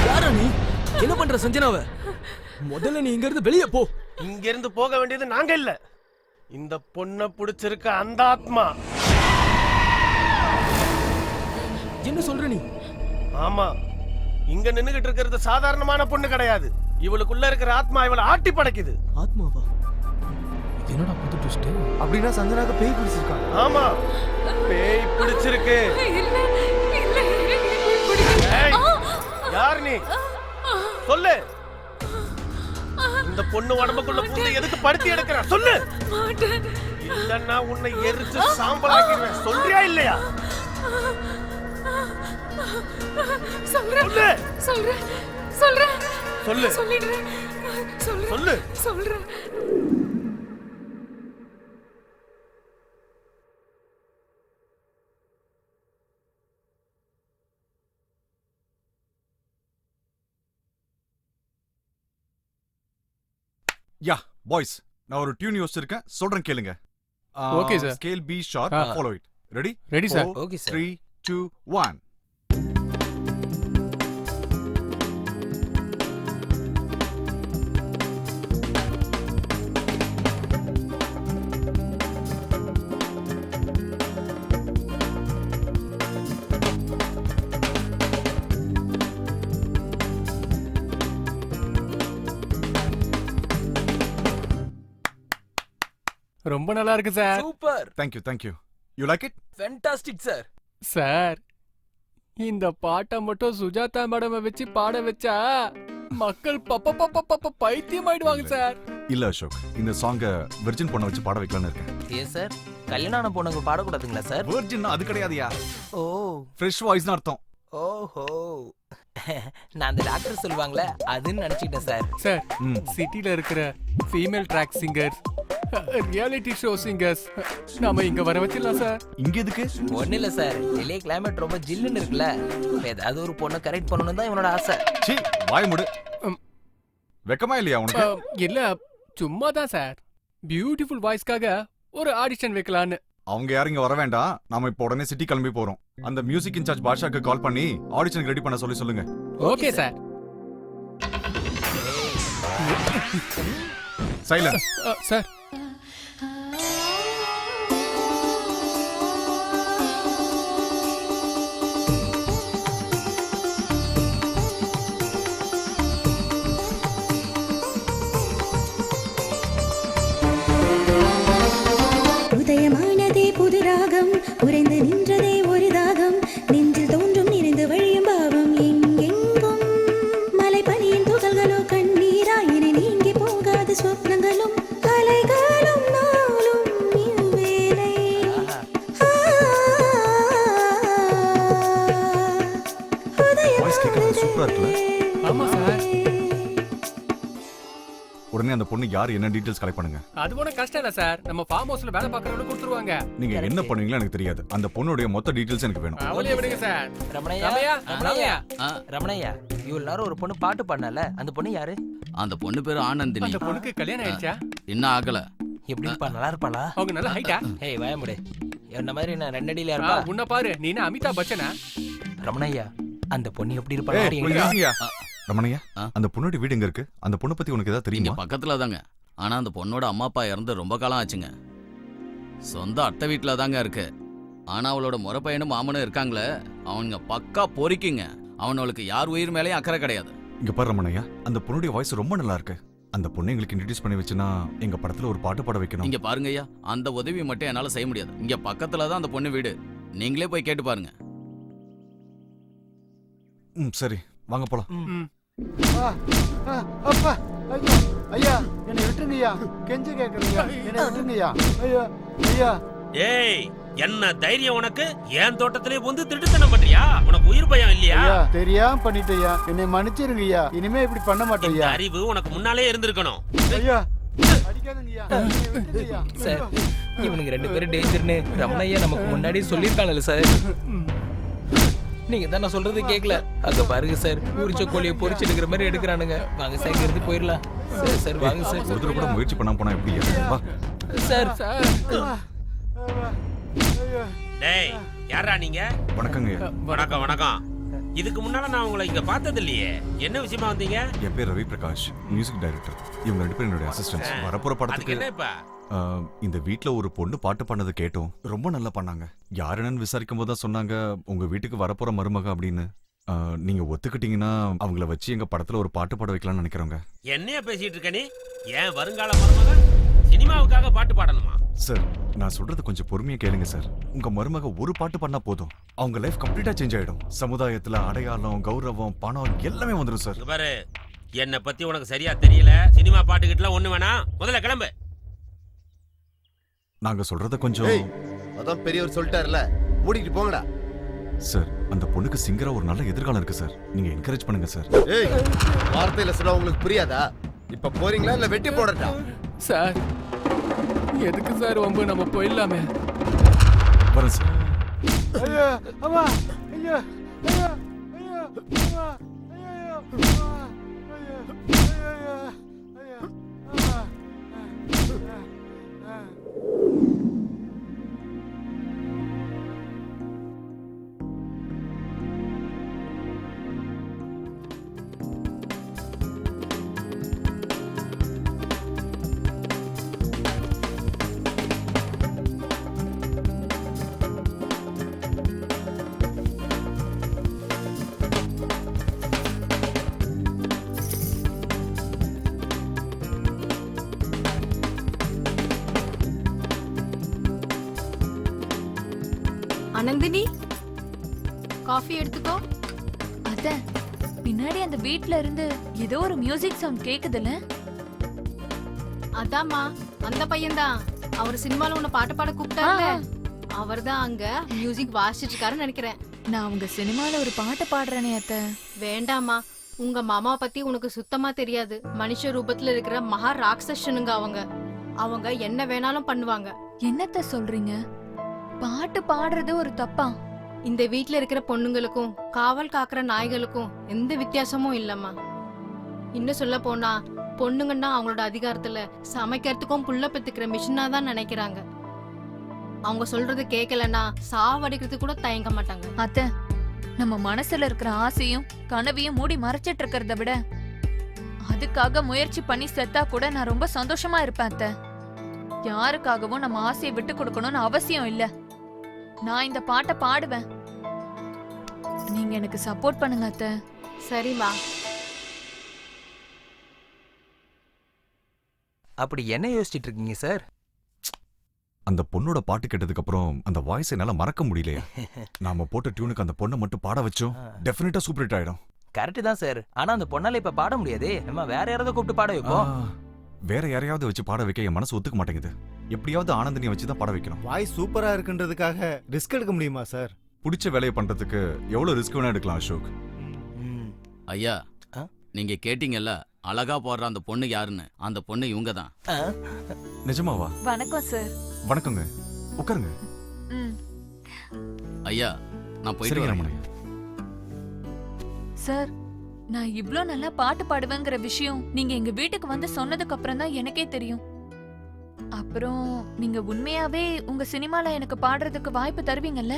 யாரா நீ? என்ன பண்ற சஞ்சனாவ? முதல்ல நீ இங்க இருந்து வெளிய போ. இங்க இருந்து போக வேண்டியது நாங்க இல்ல, இந்த பொண்ண புடிச்சிருக்க அந்த ஆத்மா. என்ன சொல்ற நீ? ஆமா, இங்க நின்னுகிட்டு இருக்கிறது சாதாரணமான பொண்ணு கிடையாது. இவளுக்குள்ள இருக்கிற ஆத்மா இவளை ஆட்டி படைக்குது. ஆத்மாவா? என்னடா புது ட்விஸ்ட்? அப்படின்னா சஞ்சனாக்கு பேய் பிடிச்சிருக்கா? ஆமா, பேய் பிடிச்சிருக்கு. யார் நீ? சொல்லு. இந்த பொண்ணு உடம்புக்குள்ள பூந்து எதுக்கு படுத்தி எடுக்கிற? சொல்லு. இல்லன்னா உன்னை எரிச்சு சாம்பலாக்கிடுவேன். சொல்றியா இல்லையா? சொல்லு. யா பாய்ஸ், நான் ஒரு டியூன் யோசிச்சிருக்கேன், சொல்றேன் கேளுங்க. Okay, sir. Scale be sharp, follow it. Ready? Ready, sir. Okay, sir. 3 2 1. ரொம்ப நல்லா இருக்கு sir. Super. Thank you. You like it? Fantastic sir. Sir, இந்த பாட்டை மட்டும் சுஜாதா மேடம் வச்சு பாட வச்சா மக்கள் பைத்தியம் ஆயிடுவாங்க சார். இல்ல அசோக், இந்த சாங்க வெர்ஜின் பொண்ண வச்சு பாட வைக்கலாம்னு இருக்கேன். ஏன் சார், கல்யாணம் பொண்ணுங்க பாடக்கூடாதுங்களா சார்? வெர்ஜின் அது கிடையாதுயா. ஓ, ஃப்ரெஷ் வாய்ஸ்னு அர்த்தம். ஓஹோ, நான் அந்த டாக்டர் சொல்லுவாங்களே அதுன்னு நினைச்சிட்டேன் சார். சார், சிட்டில இருக்கிற female track singers, reality show singers நாம இங்க வர வச்சிடலாம் சார். இங்க எதுக்கு? ஒன்னும் இல்ல சார், வெளியே கிளைமேட் ரொம்ப ஜில்லுன்னு இருக்குல்ல, ஏதாவது ஒரு பொண்ணை கரெக்ட் பண்ணணும் தான் இவனோட ஆசை. சீ, வாய் மூடு. வெக்கமா இல்லையா உனக்கு? இல்ல, சும்மா தான் சார். பியூட்டிஃபுல் வாய்ஸ்க்காக ஒரு ஆடிஷன் வைக்கலான்னு. அவங்க யாரும் இங்க வர வேண்டாம், நாம இப்போ உடனே சிட்டி கிளம்பி போறோம். அந்த மியூசிக் இன்சார்ஜ் பாஷாக்கு கால் பண்ணி ஆடிஷனுக்கு ரெடி பண்ண சொல்லுங்க. Okay sir. சைலன்ஸ். சார், உதயமானதே புது ராகம், உறைந்து நின்றதே ஒரு தாகம், நெஞ்சில் தோன்றும் நிறைந்து வழியும் பாவம் எங்கெங்கும். மலை பனியின் துகள்களோ கண்ணீராயினை நீங்கி போகாத சொப்னங்களும் கலைகளும் நாளும் இவ்வேளை. சூப்பரா இருக்குல்ல? ஆமா சார். உடனே அந்த பொண்ணு யார் என்ன டீடைல்ஸ் கலெக்ட் பண்ணுங்க. அது ஒன்றும் கஷ்டம் இல்ல சார், நம்ம ஃபார்ம் ஹவுஸ்ல வேலை பார்க்கறவங்க கொடுத்துருவாங்க. நீங்க என்ன பண்ணுவீங்களோ எனக்கு தெரியாது, அந்த பொண்ணுடைய மொத்த டீடைல்ஸ் எனக்கு வேணும். அவளையே விடுங்க சார். ரமணையா, இவ்வளவு நேரம் ஒரு பொண்ணு பாட்டு பாடினால, அந்த பொண்ணு யாரு? அந்த பொண்ணு பேரு ஆனந்தினி. அந்த பொண்ணுக்கு கல்யாணம் ஆயிடுச்சா? இன்னும் ஆகல. எப்படிப்பா, நல்லா இருப்பாளா? அவங்க நல்ல ஹைட்டா? ஏய் வாய முடி, என்ன மாதிரி நான் ரெண்டடியில இருப்பா. உன்ன பாரு, நீ என்ன அமிதாப் பச்சனா? ரமணையா, அந்த பொண்ணு எப்படி இருப்பா? ரமணையா, அந்த பொண்ணோட வீடு எங்க இருக்கு? அந்த பொண்ணை பத்தி உனக்கு ஏதாவது தெரியுமா? பக்கத்துல தாங்க. ஆனா அந்த பொண்ணோட அம்மா அப்பா இறந்து ரொம்ப காலம் ஆச்சுங்க. சொந்த அத்தை வீட்டுல தாங்க இருக்கு. ஆனா அவளோட முறை பையனும் மாமனும் இருக்காங்களே, அவங்க பக்கா பொறிக்குங்க. அவனுக்கு யார் உயிர் மேலேயும் அக்கறை கிடையாது. இங்க பாரு ரமணையா, அந்த பொண்ணுடைய வாய்ஸ் ரொம்ப நல்லா இருக்கு. அந்த பொண்ணை எங்களுக்கு இன்ட்ரோடியூஸ் பண்ணி வச்சுனா எங்க படத்துல ஒரு பாட்டு பாட வைக்கணும். இங்க பாருங்க ஐயா, அந்த உதவி மட்டும் என்னால செய்ய முடியாது. இங்க பக்கத்துல தான் அந்த பொண்ணு வீடு, நீங்களே போய் கேட்டு பாருங்க. சரி, வாங்க போலாம். அப்பா, ஐயா ஐயா, என்னை விட்டுருங்கய்யா, கெஞ்சு கேட்கறீங்க, என்னை விட்டுருங்கய்யா. ஐயா ஐயா. ஏய், என்ன தைரியம் உனக்கு? என் தோட்டத்திலே வந்து திருட்டுத்தனம் பண்றியா? உனக்கு உயிர் பயம் இல்லையா? தெரியாம பண்ணிட்டேயா, என்னை மன்னிச்சிருங்கய்யா, இனிமே இப்படி பண்ண மாட்டேயா. அறிவு உனக்கு முன்னாலே இருந்திருக்கணும். ஐயா அடிக்காதங்கய்யா, என்னை விட்டுருங்கய்யா. சார், இவனுங்க ரெண்டு பேரும் டேஞ்சர்னு ரமணையா நமக்கு முன்னாடி சொல்லியிருக்காங்கல்ல சார். நீங்க தான் நான் சொல்றது கேட்கல. அங்க பாருங்க சார், உரிச்ச கோழியை பொரிச்சு எடுக்கிற மாதிரி எடுக்கிறானுங்க. வாங்க சார், இங்க இருந்து போயிடலாம். சரி சார், வாங்க சார். ஒருத்தர் கூட முயற்சி பண்ணாம போனா எப்படி? வா சார். டேய், யாரா நீங்க? வணக்கங்க. வணக்கம் வணக்கம். இதுக்கு முன்னால நான் உங்களை இங்க பார்த்தது இல்லையே. என்ன விஷயமா வந்தீங்க? என் பேர் ரவி பிரகாஷ், மியூசிக் டைரக்டர். இவங்க ரெண்டு பேரும் என்னோட அசிஸ்டன்ட்ஸ். வரப்போற படத்துக்கு இந்த வீட்ல ஒரு பொண்ணு பாட்டு பண்ணது கேட்டோம். ரொம்ப நல்லா பண்ணாங்க. யார் என்னன்னு விசாரிக்கும் போது தான் சொன்னாங்க உங்க வீட்டுக்கு வரப்போற மருமக அப்படின்னு. நீங்க ஒத்துக்கிட்டீங்கன்னா அவங்கள வச்சு எங்க படத்துல ஒரு பாட்டு பாட வைக்கலாம்னு நினைக்கிறோங்க. என்னைய பேசிட்டு இருக்க நீ? ஏன் வருங்கால மருமக சினிமாவுக்காக பாட்டு பாடணுமா? சார் நான் சொல்றது கொஞ்சம் பொறுமையா கேளுங்க சார். உங்க மருமக ஒரு பாட்டு பண்ணா போதும், அவங்க லைஃப் கம்ப்ளீட்டா சேஞ்ச் ஆயிடும். சமுதாயத்துல அடையாளம், கௌரவம், பணம் எல்லாமே வந்துடும் சார். இங்க பாரு, என்னை பத்தி உனக்கு சரியா தெரியல. சினிமா பாட்டுக்கிட்டலாம் ஒண்ணு வேணாம். முதல்ல கிளம்பு. நாங்க சொல்றத கொஞ்சம். அதான் பெரியவர் சொல்லிட்டாருல, மூடிட்டு போங்கடா. சார் அந்த பொண்ணுக்கு சிங்கரா ஒரு நல்ல எதிர்காலம் இருக்கு சார். நீங்க என்கரேஜ் பண்ணுங்க சார். ஏய், வார்த்தையில சொன்னா உங்களுக்கு புரியாதா? இப்ப போறீங்களா இல்ல வெட்டி போடட்டா? சார் எதுக்கு சார் வம்பு, நம்ம போயிடலாமே. வரேன் சார். ஐயா அம்மா, ஐயா ஐயா ஐயா அம்மா, ஐயா அம்மா, ஐயா ஐயா ஐயா அம்மா. அனந்தினி, காஃபி எடுத்துக்கோ. அத பின்னாடி அந்த வீட்ல இருந்து ஏதோ ஒரு மியூசிக் சவுண்ட் கேக்குதுல? அதாம்மா, அந்த பையன்தான். அவர் சினிமால உன்னை பாட்டு பாட கூப்பிட்டாருல, அவர்தான் அங்க மியூசிக் வாசிச்சிட்டு இருக்காருன்னு நினைக்கிறேன். நான் உங்க சினிமால ஒரு பாட்டு பாடுறேனே அத்த. வேண்டாமா, உங்க மாமா பத்தி உனக்கு சுத்தமா தெரியாது. மனுஷ ரூபத்துல இருக்கிற மகா ராட்சசனுங்க அவங்க என்ன வேணாலும் பண்ணுவாங்க. என்னத்த சொல்றீங்க? பாட்டு பாடுறது ஒரு தப்பா? இந்த வீட்ல இருக்கிற பொண்ணுங்களுக்கும் காவல் காக்குற நாய்களுக்கும் எந்த வித்தியாசமும் இல்லம்மா. இன்னும் சொல்ல போனா பொண்ணுங்கன்னா அவங்களோட அதிகாரத்துல சமைக்கிறதுக்கும் புள்ள பெத்துக்கிற மிஷினா தான் நினைக்கிறாங்க. அவங்க சொல்றது கேட்கலன்னா சாவடிக்கிறதுக்கு கூட தயங்க மாட்டாங்க. அத்த, நம்ம மனசுல இருக்கிற ஆசையும் கனவையும் மூடி மறைச்சிட்டு இருக்கிறத விட அதுக்காக முயற்சி பண்ணி செத்தா கூட நான் ரொம்ப சந்தோஷமா இருப்பேன் அத்த. யாருக்காகவும் நம்ம ஆசையை விட்டு கொடுக்கணும்னு அவசியம் இல்ல. நான் இந்த பாட்டை பாடுவேன், நீங்க எனக்கு சப்போர்ட் பண்ணுங்க அத்த. சரிமா. அப்படி என்ன யோசிச்சிட்டு இருக்கீங்க சார்? அந்த பொண்ணோட பாட்டு கேட்டதுக்கு அப்புறம் அந்த வாய்ஸ் என்னால மறக்க முடியலையா. நாம போட்ட டியூனுக்கு அந்த பொண்ணை மட்டும் பாட வச்சோம், டெஃபினட்டா சூப்பர் ஹிட் ஆயிடும். கரெக்ட் தான் சார். ஆனா அந்த பொண்ணால இப்ப பாட முடியாதே. நம்ம வேற யாராவது கூப்பிட்டு பாட வைப்போம். வேற யாரையாவது வச்சு பாட வைக்க என் மனசு ஒத்துக்க மாட்டேங்குது. எப்படியாவது ஆனந்தினியை வச்சு தான் பாட வைக்கணும். வாய்ஸ் சூப்பரா இருக்குன்றதுக்காக ரிஸ்க் எடுக்க முடியுமா சார்? பிடிச்ச வேலையை பண்றதுக்கு எவ்வளவு ரிஸ்க் வேணா எடுக்கலாம் அசோக். ஐயா, நீங்க கேட்டீங்கல்ல அழகா போடுற அந்த பொண்ணு யாருன்னு? அந்த பொண்ணு இவங்க தான். நிஜமாவா? வணக்கம் சார். வணக்கங்க, உட்காருங்க. ஐயா நான் போயிட்டு வரேன். சார், நான் இவ்ளோ நல்லா பாட்டு பாடுவேங்கிற விஷயம் நீங்க எங்க வீட்டுக்கு வந்து சொன்னதுக்கு அப்புறம் தான் எனக்கே தெரியும். அப்புறம் நீங்க உண்மையாவே உங்க சினிமால எனக்கு பாடுறதுக்கு வாய்ப்பு தருவீங்கல்ல?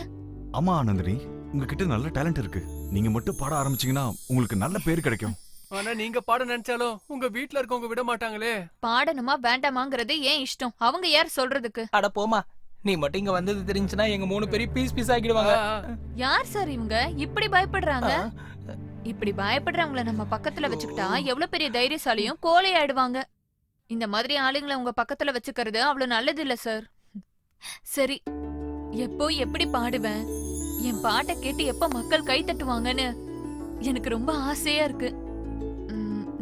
ஆமா ஆனந்தினி, உங்ககிட்ட நல்ல டேலண்ட் இருக்கு. நீங்க மட்டும் பாட ஆரம்பிச்சீங்கன்னா உங்களுக்கு நல்ல பேர் கிடைக்கும். ஆனா நீங்க பாட நினைச்சாலும் உங்க வீட்ல இருக்கவங்க விட மாட்டாங்களே. பாடணுமா வேண்டாமாங்கிறது ஏன் இஷ்டம், அவங்க யார் சொல்றதுக்கு? அட போமா, நீ மட்டும் இங்க வந்தது தெரிஞ்சுனா எங்க 3 பேரும் பீஸ் ஆகிடுவாங்க. யார் சார் இவங்க இப்படி பயப்படுறாங்க? இப்படி பயப்படுறவங்கள நம்ம பக்கத்துல வச்சுக்கிட்டா எவ்வளவு பெரிய தைரியசாலியும் கோலை ஆயிடுவாங்க. இந்த மாதிரி ஆளுங்களை உங்க பக்கத்துல வச்சுக்கிறது அவ்வளவு நல்லது இல்ல சார். சரி, எப்போ எப்படி பாடுவேன், என் பாட்டை கேட்டு எப்ப மக்கள் கை தட்டுவாங்கன்னு எனக்கு ரொம்ப ஆசையா இருக்கு.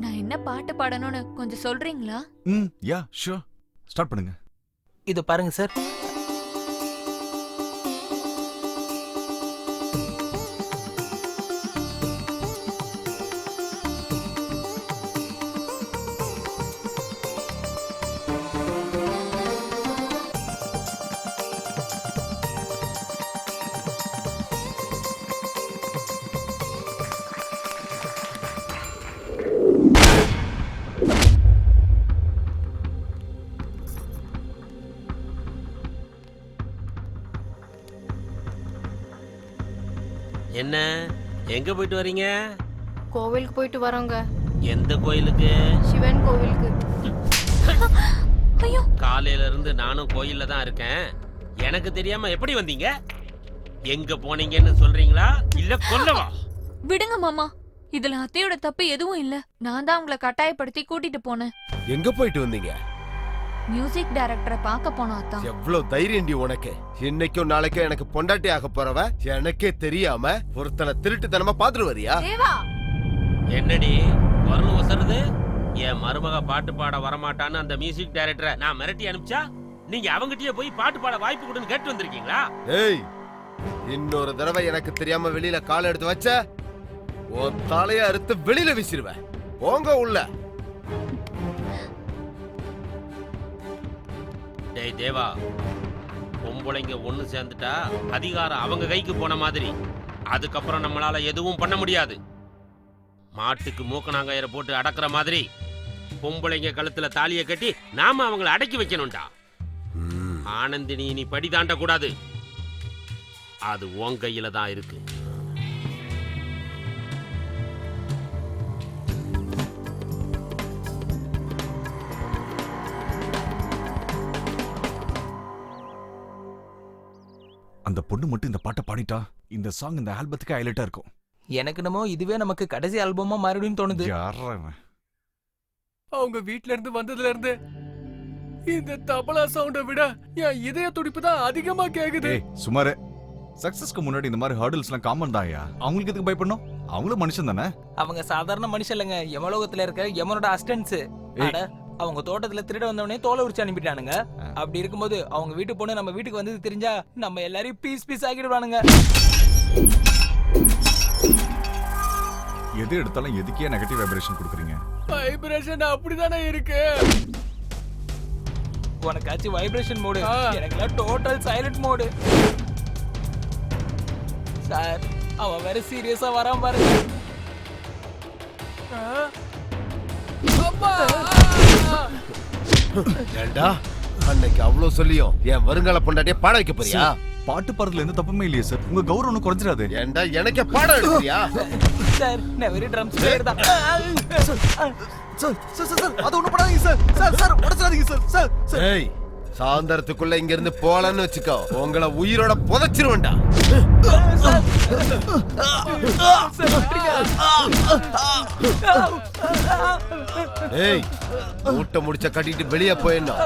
நான் என்ன பாட்டு பாடணும்னு கொஞ்சம் சொல்றீங்களா? யா ஷூர், ஸ்டார்ட் பண்ணுங்க. இது பாருங்க சார். என்ன, எங்க போயிட்டு வரீங்க? கோவிலுக்கு போயிட்டு வரோங்க. எந்த கோயிலுக்கு? சிவன் கோவிலுக்கு. ஐயோ, காலையில இருந்து நானும் கோயில்ல தான் இருக்கேன். எனக்கு தெரியாம எப்படி வந்தீங்க? எங்க போனீங்கன்னு சொல்றீங்களா இல்ல கொல்லவா? விடுங்க மாமா. இதுல அத்தையோட தப்பு எதுவும் இல்ல. நான் தான் அவங்கள கட்டாயப்படுத்தி கூட்டிட்டு போனேன். எங்க போயிட்டு வந்தீங்க? மியூசிக் டைரக்டரை பார்க்க போனோம் அத்தா. எவ்வளவு தைரியம்டி உனக்கு! இன்னைக்கும் நாளைக்கும் எனக்கு பொண்டாட்டி ஆக போறவ எனக்கே தெரியாம ஒருத்தனை திருட்டுத்தனமா பாத்துட்டு வரியா? தேவா, என்னடி குரல் ஒசருது? என் மருமக பாட்டு பாட வரமாட்டான்னு அந்த மியூசிக் டைரக்டரை நான் மிரட்டி அனுப்பிச்சா நீங்க அவங்கிட்டயே போய் பாட்டு பாட வாய்ப்பு கொடுன்னு கேட்டு வந்திருக்கீங்களா? ஏய், இன்னொரு தடவை எனக்கு தெரியாம வெளியில கால் எடுத்து வச்ச உன் தலைய அறுத்து வெளியில வீசிடுவேன். போங்க உள்ள. டேய் தேவா, பொம்பளைங்க ஒண்ணு சேர்ந்துட்டா அதிகாரம் அவங்க கைக்கு போன மாதிரி. அதுக்கப்புறம் நம்மளால எதுவும் பண்ண முடியாது. மாட்டுக்கு மூக்கணாங்கயிற போட்டு அடக்குற மாதிரி பொம்பளைங்க கழுத்துல தாலியை கட்டி நாம அவங்கள அடக்கி வைக்கணும்டா. ஆனந்தினி நீ படி தாண்ட கூடாது. அது உன் கையில தான் இருக்கு. அந்த பொண்ணு மட்டும் இந்த பாட்டை பாடிட்டா இந்த சாங் இந்த ஆல்பத்துக்கு ஹைலைட்டா இருக்கும். எனக்கு என்னமோ இதுவே நமக்கு கடைசி ஆல்பமா மறுபடியும் தோணுது. அவங்க வீட்ல இருந்து வந்ததுல இருந்து இந்த தபலா சவுண்ட விட என் இதய துடிப்பு தான் அதிகமா கேக்குது. சுமாரே சக்சஸ்க்கு முன்னாடி இந்த மாதிரி ஹர்டில்ஸ்லாம் காமன் தான்யா. அவங்களுக்கு எதுக்கு பயப்படணும்? அவங்களும் மனுஷன் தானே. அவங்க சாதாரண மனுஷன் இல்லைங்க, யமலோகத்துல இருக்க யமனோட அசிஸ்டன்ஸ். அவங்க தோட்டத்துல திருட வந்தவனே தோலை உரிச்சு அனுப்பிட்டானுங்க. அப்படி இருக்கும்போது அவங்க வீட்டு பொண்ணு நம்ம வீட்டுக்கு வந்தது தெரிஞ்சா நம்ம எல்லாரையும் பீஸ் பீஸ் ஆக்கிடுவானுங்க. எது எடுத்தாலும் எதுக்கே நெகட்டிவ் வைப்ரேஷன் கொடுக்குறீங்க? வைப்ரேஷன் அப்படிதானே இருக்கு. உனக்காச்சும் வைப்ரேஷன் மோடு, எனக்குலாம் டோட்டல் சைலண்ட் மோடு. சார், அவன் வேற சீரியஸா வரான் பாருங்க. ஏண்டா, அன்னைக்கு அவ்வளவு சொல்லியும் என் வருங்கால பொண்டாட்டிய பாட வைக்க போறியா? பாட்டு பாடுறதுல எந்த தப்புமே இல்லையே சார். உங்க கௌரவம் குறைஞ்சிடாது. ஏண்டா, எனக்கே பாடம் எடுக்கிறியா? சார், நான் வெறும் ட்ரம்ஸ் பிளேயர் தான். சார் அது ஒண்ணு பண்ணாதீங்க சார். சார் உடைச்சிடாதீங்க சார். சார் ஏய், சாயந்தரத்துக்குள்ள இங்க இருந்து போலான்னு வச்சுக்கோ, உங்களை உயிரோட புதைச்சிருவேன்டா. ஏய், மூட்டை முடிச்ச கட்டிட்டு வெளியே போயிடணும்.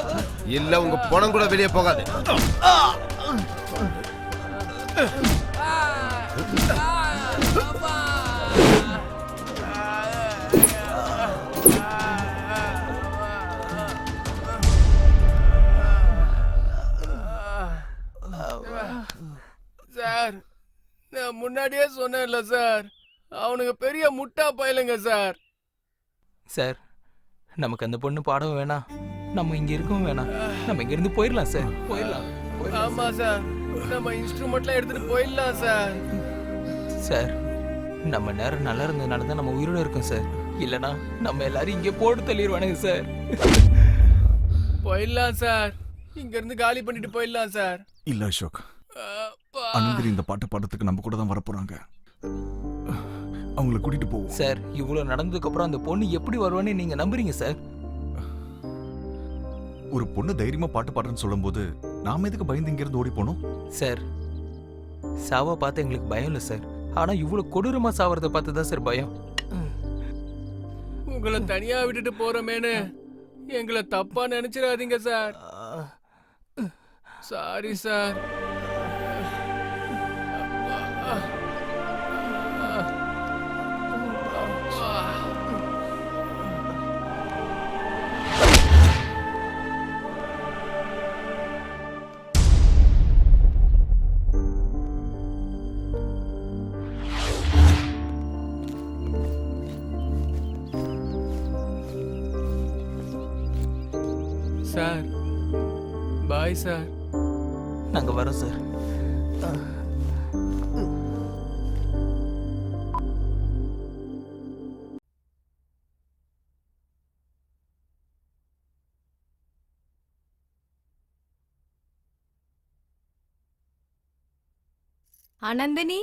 இல்ல உங்க பணம் கூட வெளியே போகாது. சார், நான் முன்னாடியே சொன்னேன்ல சார், அவனுக்கு பெரிய முட்டா பயலுங்க சார். சார், நமக்கு அந்த பொண்ணு பாடவும் வேணாம், நம்ம இங்க இருக்கவும் வேணாம். நம்ம இங்க இருந்து போயிடலாம் சார். போயிடலாம். ஆமா சார், நம்ம இன்ஸ்ட்ருமெண்ட்லாம் எடுத்துட்டு போயிடலாம் சார். சார், நம்ம நேரம் நல்லா இருந்ததுனால தான் நம்ம உயிரோட இருக்கோம் சார். இல்லனா நம்ம எல்லாரும் இங்கே போட்டு தள்ளிடுவானுங்க சார். போயிடலாம் சார், இங்க இருந்து காலி பண்ணிட்டு போயிடலாம் சார். இல்ல அசோக், அனந்திரி இந்த பாட்டு பாடுறதுக்கு நம்ம கூட தான் வரப்போறாங்க. அவங்கள கூட்டிட்டு போவோம் சார். இவ்வளவு நடந்ததுக்கு அப்புறம் அந்த பொண்ணு எப்படி வருவான்னு நீங்க நம்புறீங்க சார்? ஒரு பொண்ணு தைரியமா பாட்டு பாடுறேன்னு சொல்லும்போது நாம எதுக்கு பயந்து இங்க இருந்து ஓடி போனோம்? சார், சாவா பார்த்து எங்களுக்கு பயம் இல்லை சார். ஆனா இவ்வளவு கொடூரமா சாவறத பார்த்து தான் சார் பயம். உங்களை தனியா விட்டுட்டு போறமேனு எங்களை தப்பா நினைச்சிடாதீங்க sir. Sorry sir. Sir, bye sir. நாங்க வரோம் சார். ஆனந்தினி,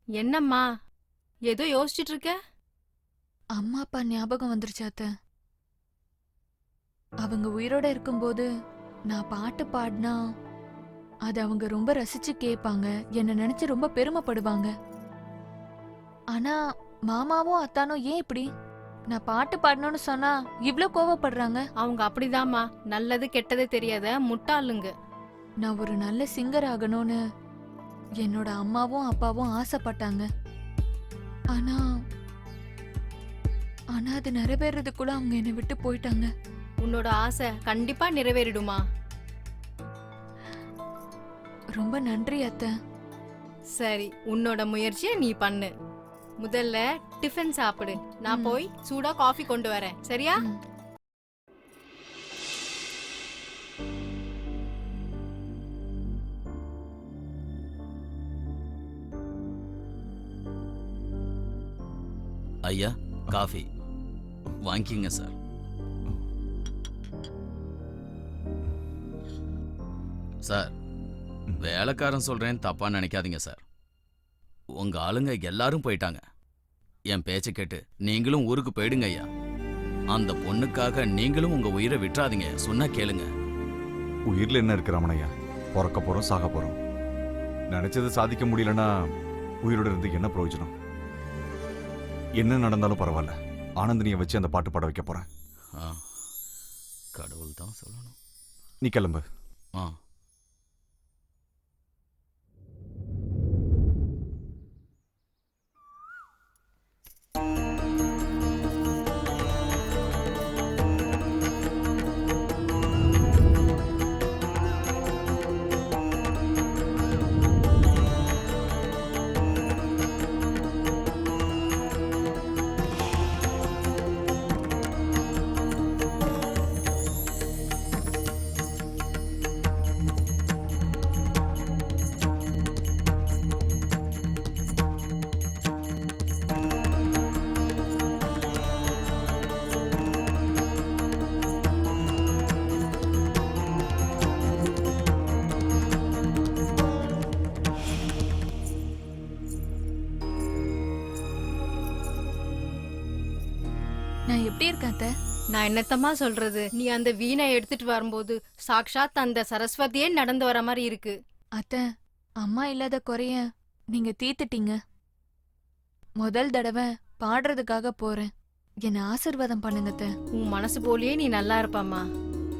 என்னம்மா ஏதோ யோசிச்சுட்டு இருக்க? அம்மா அப்பா ஞாபகம் வந்துருச்சு அத்தை. அவங்க உயிரோட இருக்கும்போது நான் பாட்டு பாடினா அது அவங்க ரொம்ப ரசிச்சு கேட்பாங்க, என்ன நினைச்சு ரொம்ப பெருமைப்படுவாங்க. ஆனா மாமாவும் அத்தானும் ஏன் இப்படி? நான் பாட்டு பாடணும்னு சொன்னா இவ்ளோ கோவப்படுறாங்க. அவங்க அப்படிதாம்மா, நல்லது கெட்டது தெரியாத முட்டாளுங்க. நான் ஒரு நல்ல சிங்கர் ஆகணும்னு என்னோட அம்மாவும் அப்பாவும் ஆசைப்பட்டாங்க. ஆனா ஆனா அது நிறைவேறதுக்குள்ள அவங்க என்னை விட்டு போயிட்டாங்க. உன்னோட ஆசை கண்டிப்பா நிறைவேறிடுமா. ரொம்ப நன்றி அத்தை. சரி, உன்னோட முயற்சியை நீ பண்ணு. முதல்ல டிஃபன் சாப்பிடு, நான் போய் சூடா காஃபி கொண்டு வரேன். சரியா? ஐயா காஃபி வாங்கிக்கிங்க சார். சார், வேலைக்காரன் சொல்றேன் தப்பா நினைக்காதீங்க சார். உங்க ஆளுங்க எல்லாரும் போயிட்டாங்க. என் பேச்ச கேட்டு நீங்களும் ஊருக்கு போயிடுங்க ஐயா. அந்த பொண்ணுக்காக நீங்களும் உங்க உயிரை விட்டுறாதீங்க. சொன்னா கேளுங்க. உயிர்ல என்ன இருக்கு ரமணையா? பிறக்க போறோம், சாக போறோம். நினைச்சது சாதிக்க முடியலன்னா உயிரோட இருந்து என்ன பிரயோஜனம்? என்ன நடந்தாலும் பரவாயில்ல, ஆனந்தினியை வச்சு அந்த பாட்டு பாட வைக்க போறேன். கடவுள் தான் சொல்லணும். நீ கிளம்பு. நான் எப்படி இருக்கேன் அத்தை? நான் என்னத்தம்மா சொல்றது, நீ அந்த வீணை எடுத்துட்டு வரும்போது சாக்ஷாத் அந்த சரஸ்வதியே நடந்து வர மாதிரி இருக்கு. அத்தை, அம்மா இல்லாத குறைய நீங்க தீத்துட்டீங்க. முதல் தடவை பாடுறதுக்காக போறேன். என்ன ஆசீர்வாதம் பண்ணுங்க அத்தை. உன் மனசு போலயே நீ நல்லா இருப்பாம்மா.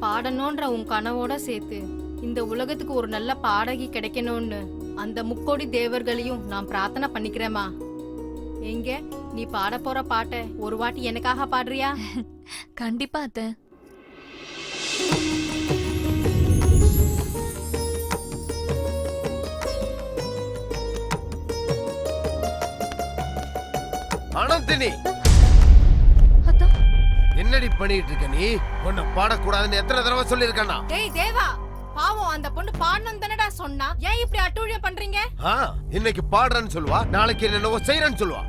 பாடணும்ன்ற உன் கனவோட சேர்த்து இந்த உலகத்துக்கு ஒரு நல்ல பாடகி கிடைக்கணும்னு அந்த முக்கோடி தேவர்களையும் நான் பிரார்த்தனை பண்ணிக்கிறேம்மா. எங்க நீ பாட போற பாட்டை ஒரு வாட்டி எனக்காக பாடுறியா? கண்டிப்பா அத்தை. ஆனந்தினி, என்னடி பண்ணிட்டு இருக்க நீ? உன்னை பாடக்கூடாதுன்னு எத்தனை தடவை சொல்லிருக்கா? டேய் தேவா, பாவம் அந்த பொண்ணு பாடணும் தானடா சொன்னா. ஏன் இப்படி அட்டூழியம் பண்றீங்க? இன்னைக்கு பாடுறேன்னு சொல்லுவா, நாளைக்கு என்னவோ செய்யறேன்னு சொல்லுவா.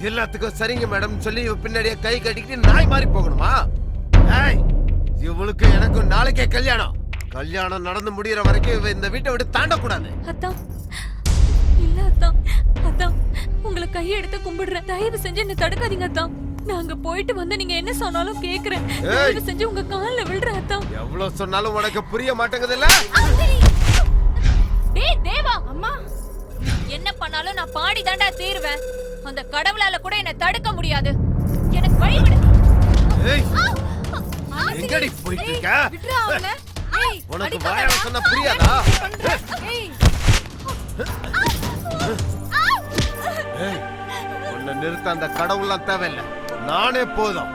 எல்லாத்துக்கும் சரிங்க மேடம் சொல்லி பின்னாடியே கை கட்டிக்கிட்டு நாய் மாதிரி போகணுமா? இவளுக்கு எனக்கும் நாளைக்கே கல்யாணம். கல்யாணம் நடந்து முடியற வரைக்கும் இவ இந்த வீட்டை விட்டு தாண்டக்கூடாது. அத்தான் இல்ல அத்தான், அத்தான் உங்களை கையெடுத்து கும்பிடுறேன். தயவு செஞ்சு என்ன தடுக்காதீங்க அத்தான். நாங்க போயிட்டு வந்து நீங்க என்ன சொன்னாலும் கேக்குறேன். தயவு செஞ்சு உங்க கால்ல விழுறேன் அத்தான். எவ்வளவு சொன்னாலும் உனக்கு புரிய மாட்டேங்குது இல்ல? டேய் தேவா, அம்மா என்ன பண்ணாலும் நான் பாடி தாண்டா தீருவேன். அந்த கடவுளால கூட என்ன தடுக்க முடியாது. எனக்கு வழி விடு. ஏய், எங்கடி போயிட்டு இருக்க? விட்றா அவள. ஏய், உனக்கு வாயால சொன்னா புரியாதா? ஏய், ஏய், உன்னை நிறுத்த அந்த கடவுள்லாம் தேவையில்லை, நானே போதும்.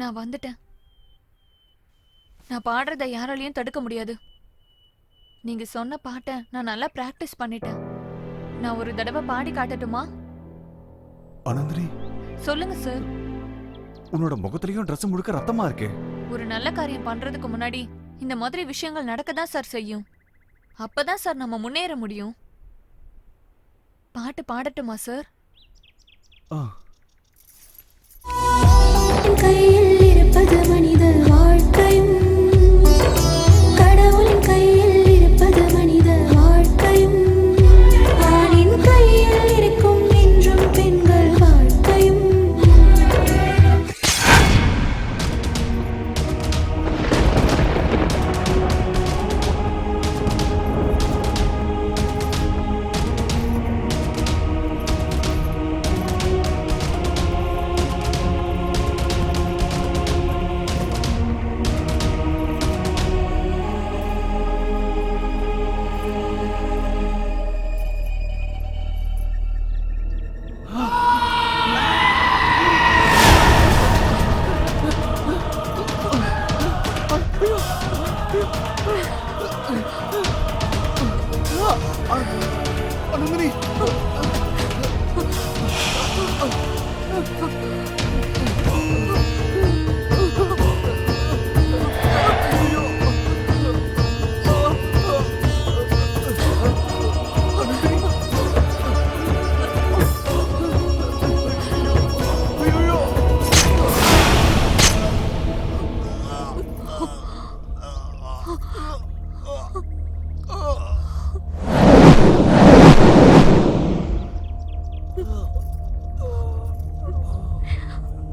நான் வந்துட்டேன். நான் பாடுறத யாராலையும் தடுக்க முடியாது. நீங்க சொன்ன பாட்டை நான் நல்லா பிராக்டிஸ் பண்ணிட்டேன். நான் ஒரு தடவை பாடி காட்டட்டுமா? அனந்தினி, சொல்லுங்க சார். உன்னோட முகத்திலையும் ட்ரெஸ் முழுக்க ரத்தமா இருக்கே. ஒரு நல்ல காரியம் பண்றதுக்கு முன்னாடி இந்த மாதிரி விஷயங்கள் நடக்கதான் சார் செய்யும். அப்பதான் சார் நம்ம முன்னேற முடியும். பாட்டு பாடட்டுமா சார்? கையில் இருப்பது மனித வாழ்க்கையும், கடவுளின் கையில் இருப்பது மனித வாழ்க்கையும், ஆணின் கையில் இருக்கும் என்றும் பெண்கள் வாழ்க்கையும்.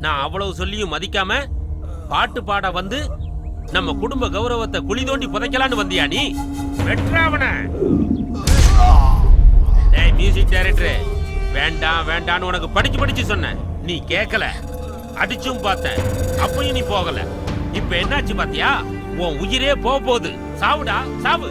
நான் அவ்வளவு சொல்லியும் மதிக்காம பாட்டு பாட வந்து நம்ம குடும்ப கௌரவத்தை குழி தோண்டி புதைக்கலான்னு வந்தியா நீ? வெற்றாவன மியூசிக் டைரக்டர், வேண்டாம் வேண்டான்னு உனக்கு படிச்சு சொன்னேன், நீ கேட்கல. அடிச்சும் பார்த்தேன், அப்பயும் நீ போகல. இப்ப என்னாச்சு பாத்தியா? உன் உயிரே போகுது. சாவுடா சாவு.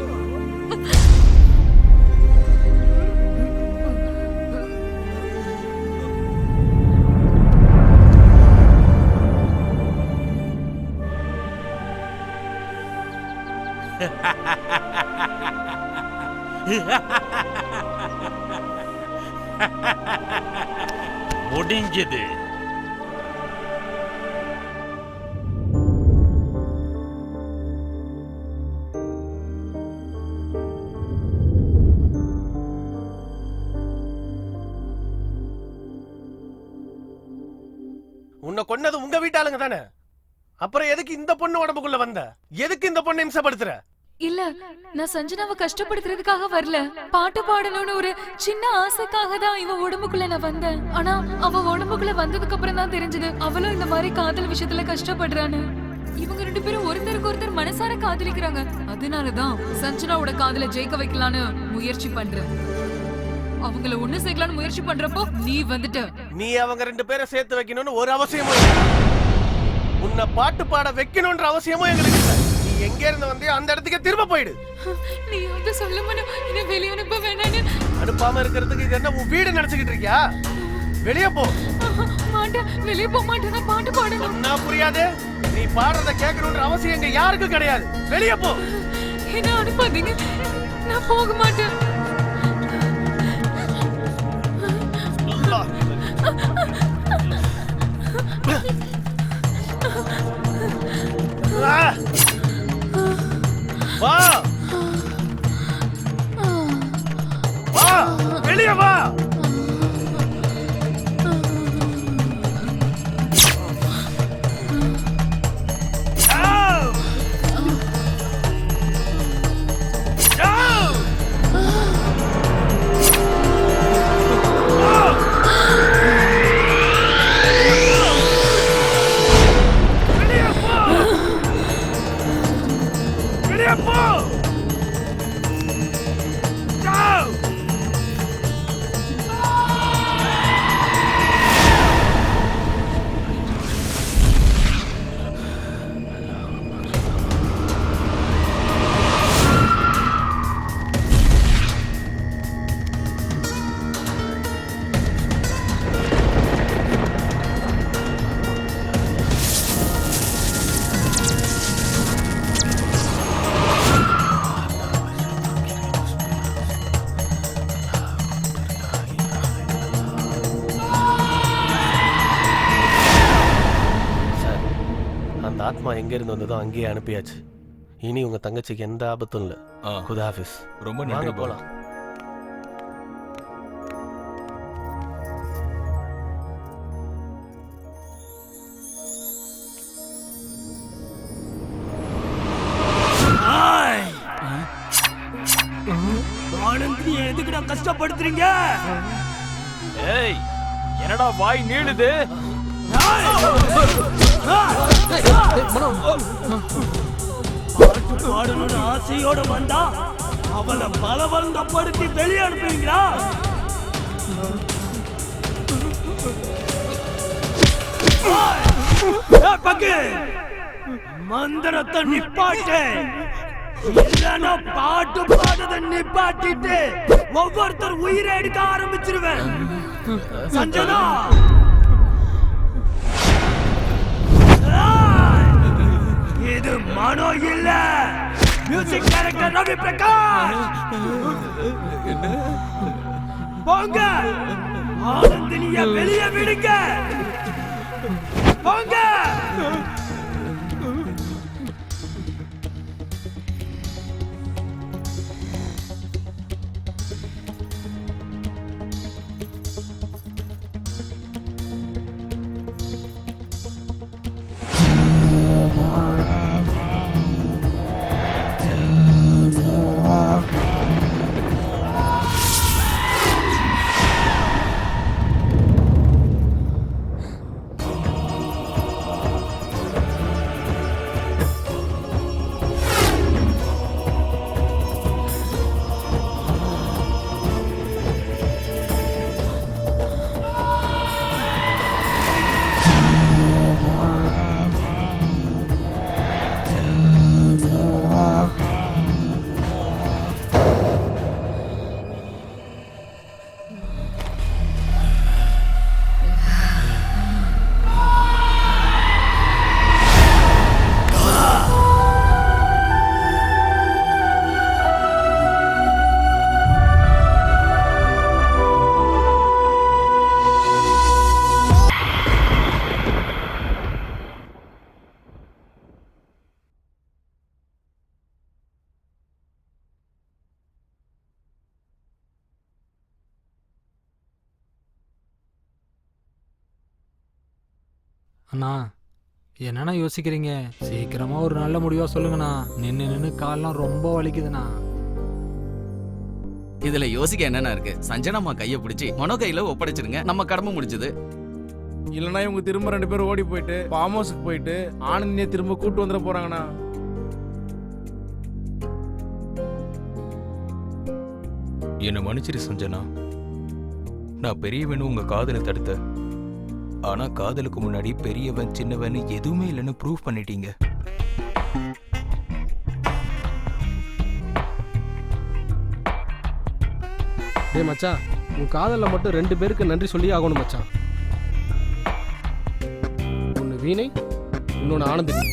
முடிஞ்சது. உன்னை கொன்னது உங்க வீட்டாளுங்க தானே? அப்புறம் எதுக்கு இந்த பொண்ணு உடம்புக்குள்ள வந்த? எதுக்கு இந்த பொண்ணை இம்சப்படுத்துற? இல்ல, நான் சஞ்சனாவை கஷ்டப்படுத்துறதுக்காக வரல. பாட்டு பாடணும்னு ஒரு சின்ன ஆசைக்காக தான் இவ உடம்புக்குள்ள நான் வந்தேன். ஆனா அவ உடம்புக்குள்ள வந்ததுக்கு அப்புறம் தான் தெரிஞ்சது அவளும் இந்த மாதிரி காதல் விஷயத்துல கஷ்டப்படுறான்னு. இவங்க ரெண்டு பேரும் ஒருத்தருக்கு ஒருத்தர் மனசார காதலிக்கிறாங்க. அதனாலதான் சஞ்சனாவோட காதல ஜெயிக்க வைக்கலான்னு முயற்சி பண்றேன். அவங்கள ஒண்ணு சேர்க்கலான்னு முயற்சி பண்றப்போ நீ வந்துட்ட. நீ அவங்க ரெண்டு பேரை சேர்த்து வைக்கணும்னு ஒரு அவசியமும் இல்லை. உன்னை பாட்டு பாட வைக்கணும்ன்ற அவசியமும் எங்களுக்கு இல்லை. நீ எங்க இருந்து வந்தியோ அந்த இடத்துக்கு திரும்ப போயிடு. நீ வந்து சொல்ல மாட்டேன், என்ன வெளியே அனுப்ப வேணான்னு. அனுப்பாம இருக்கிறதுக்கு இது என்ன உன் வீடு நினைச்சுக்கிட்டு இருக்கியா? வெளியே போ. மாட்டேன், வெளியே போக மாட்டேன். நான் பாட்டு பாடணும். சொன்னா புரியாது. நீ பாடுறத கேட்கணும்ன்ற அவசியம் எங்க யாருக்கும் கிடையாது. வெளியே போ. என்ன அனுப்பாதீங்க, நான் போக மாட்டேன். வா வா, வெளியே வா. ஆத்மா எங்க இருந்து வந்ததோ அங்கேயே அனுப்பியாச்சு. இனி உங்க தங்கச்சிக்கு எந்த ஆபத்தும் இல்ல. குதாஃபிஸ். ரொம்ப நன்றி. போலாம். ஆனந்தி எதுக்குடா கஷ்டப்படுத்துறீங்க? ஏய் என்னடா வாய் நீளுது? பாட்டு பாடணும்னு ஆசையோட வந்தா அவளை பலவந்தப்படுத்தி வெளியே அனுப்புவீங்களா? பக்கு மந்திரத்தை நிப்பாட்டு, இல்லைன்னா பாட்டு பாடுறத நிப்பாட்டிட்டு ஒவ்வொருத்தர் உயிரை எடுக்க ஆரம்பிச்சிருவேன். சஞ்சனா இது மனோ இல்ல, மியூசிக் டைரக்டர் ரவி பிரகாஷ். போங்க, ஆனந்தினிய வெளியே விடுங்க. போங்க. அண்ணா என்னண்ணா யோசிக்கிறீங்க? சீக்கிரமா ஒரு நல்ல முடிவா சொல்லுங்கண்ணா. நின்று கால்லாம் ரொம்ப வலிக்குதுண்ணா. இதுல யோசிக்க என்னன்னா இருக்கு? சஞ்சனாமா கையை பிடிச்சி மனோ கையில ஒப்படைச்சிருங்க, நம்ம கடமை முடிச்சது. இல்லைன்னா இவங்க திரும்ப 2 பேரும் ஓடி போயிட்டு ஃபார்ம் ஹவுஸுக்கு போயிட்டு ஆனந்தினியை திரும்ப கூட்டு வந்துட போறாங்கண்ணா. என்னை மன்னிச்சிரு சஞ்சனா, நான் பெரியவன் உங்க காதலை தடுத்த. ஆனா காதலுக்கு முன்னாடி பெரியவன் சின்னவன் எதுவுமே இல்லைன்னு ப்ரூவ் பண்ணிட்டீங்க. டேய் மச்சான், உன் காதல்ல மட்டும் 2 பேருக்கு நன்றி சொல்லி ஆகணும் மச்சான். ஒன்னு வீணை, இன்னொன்னு ஆனந்தினி.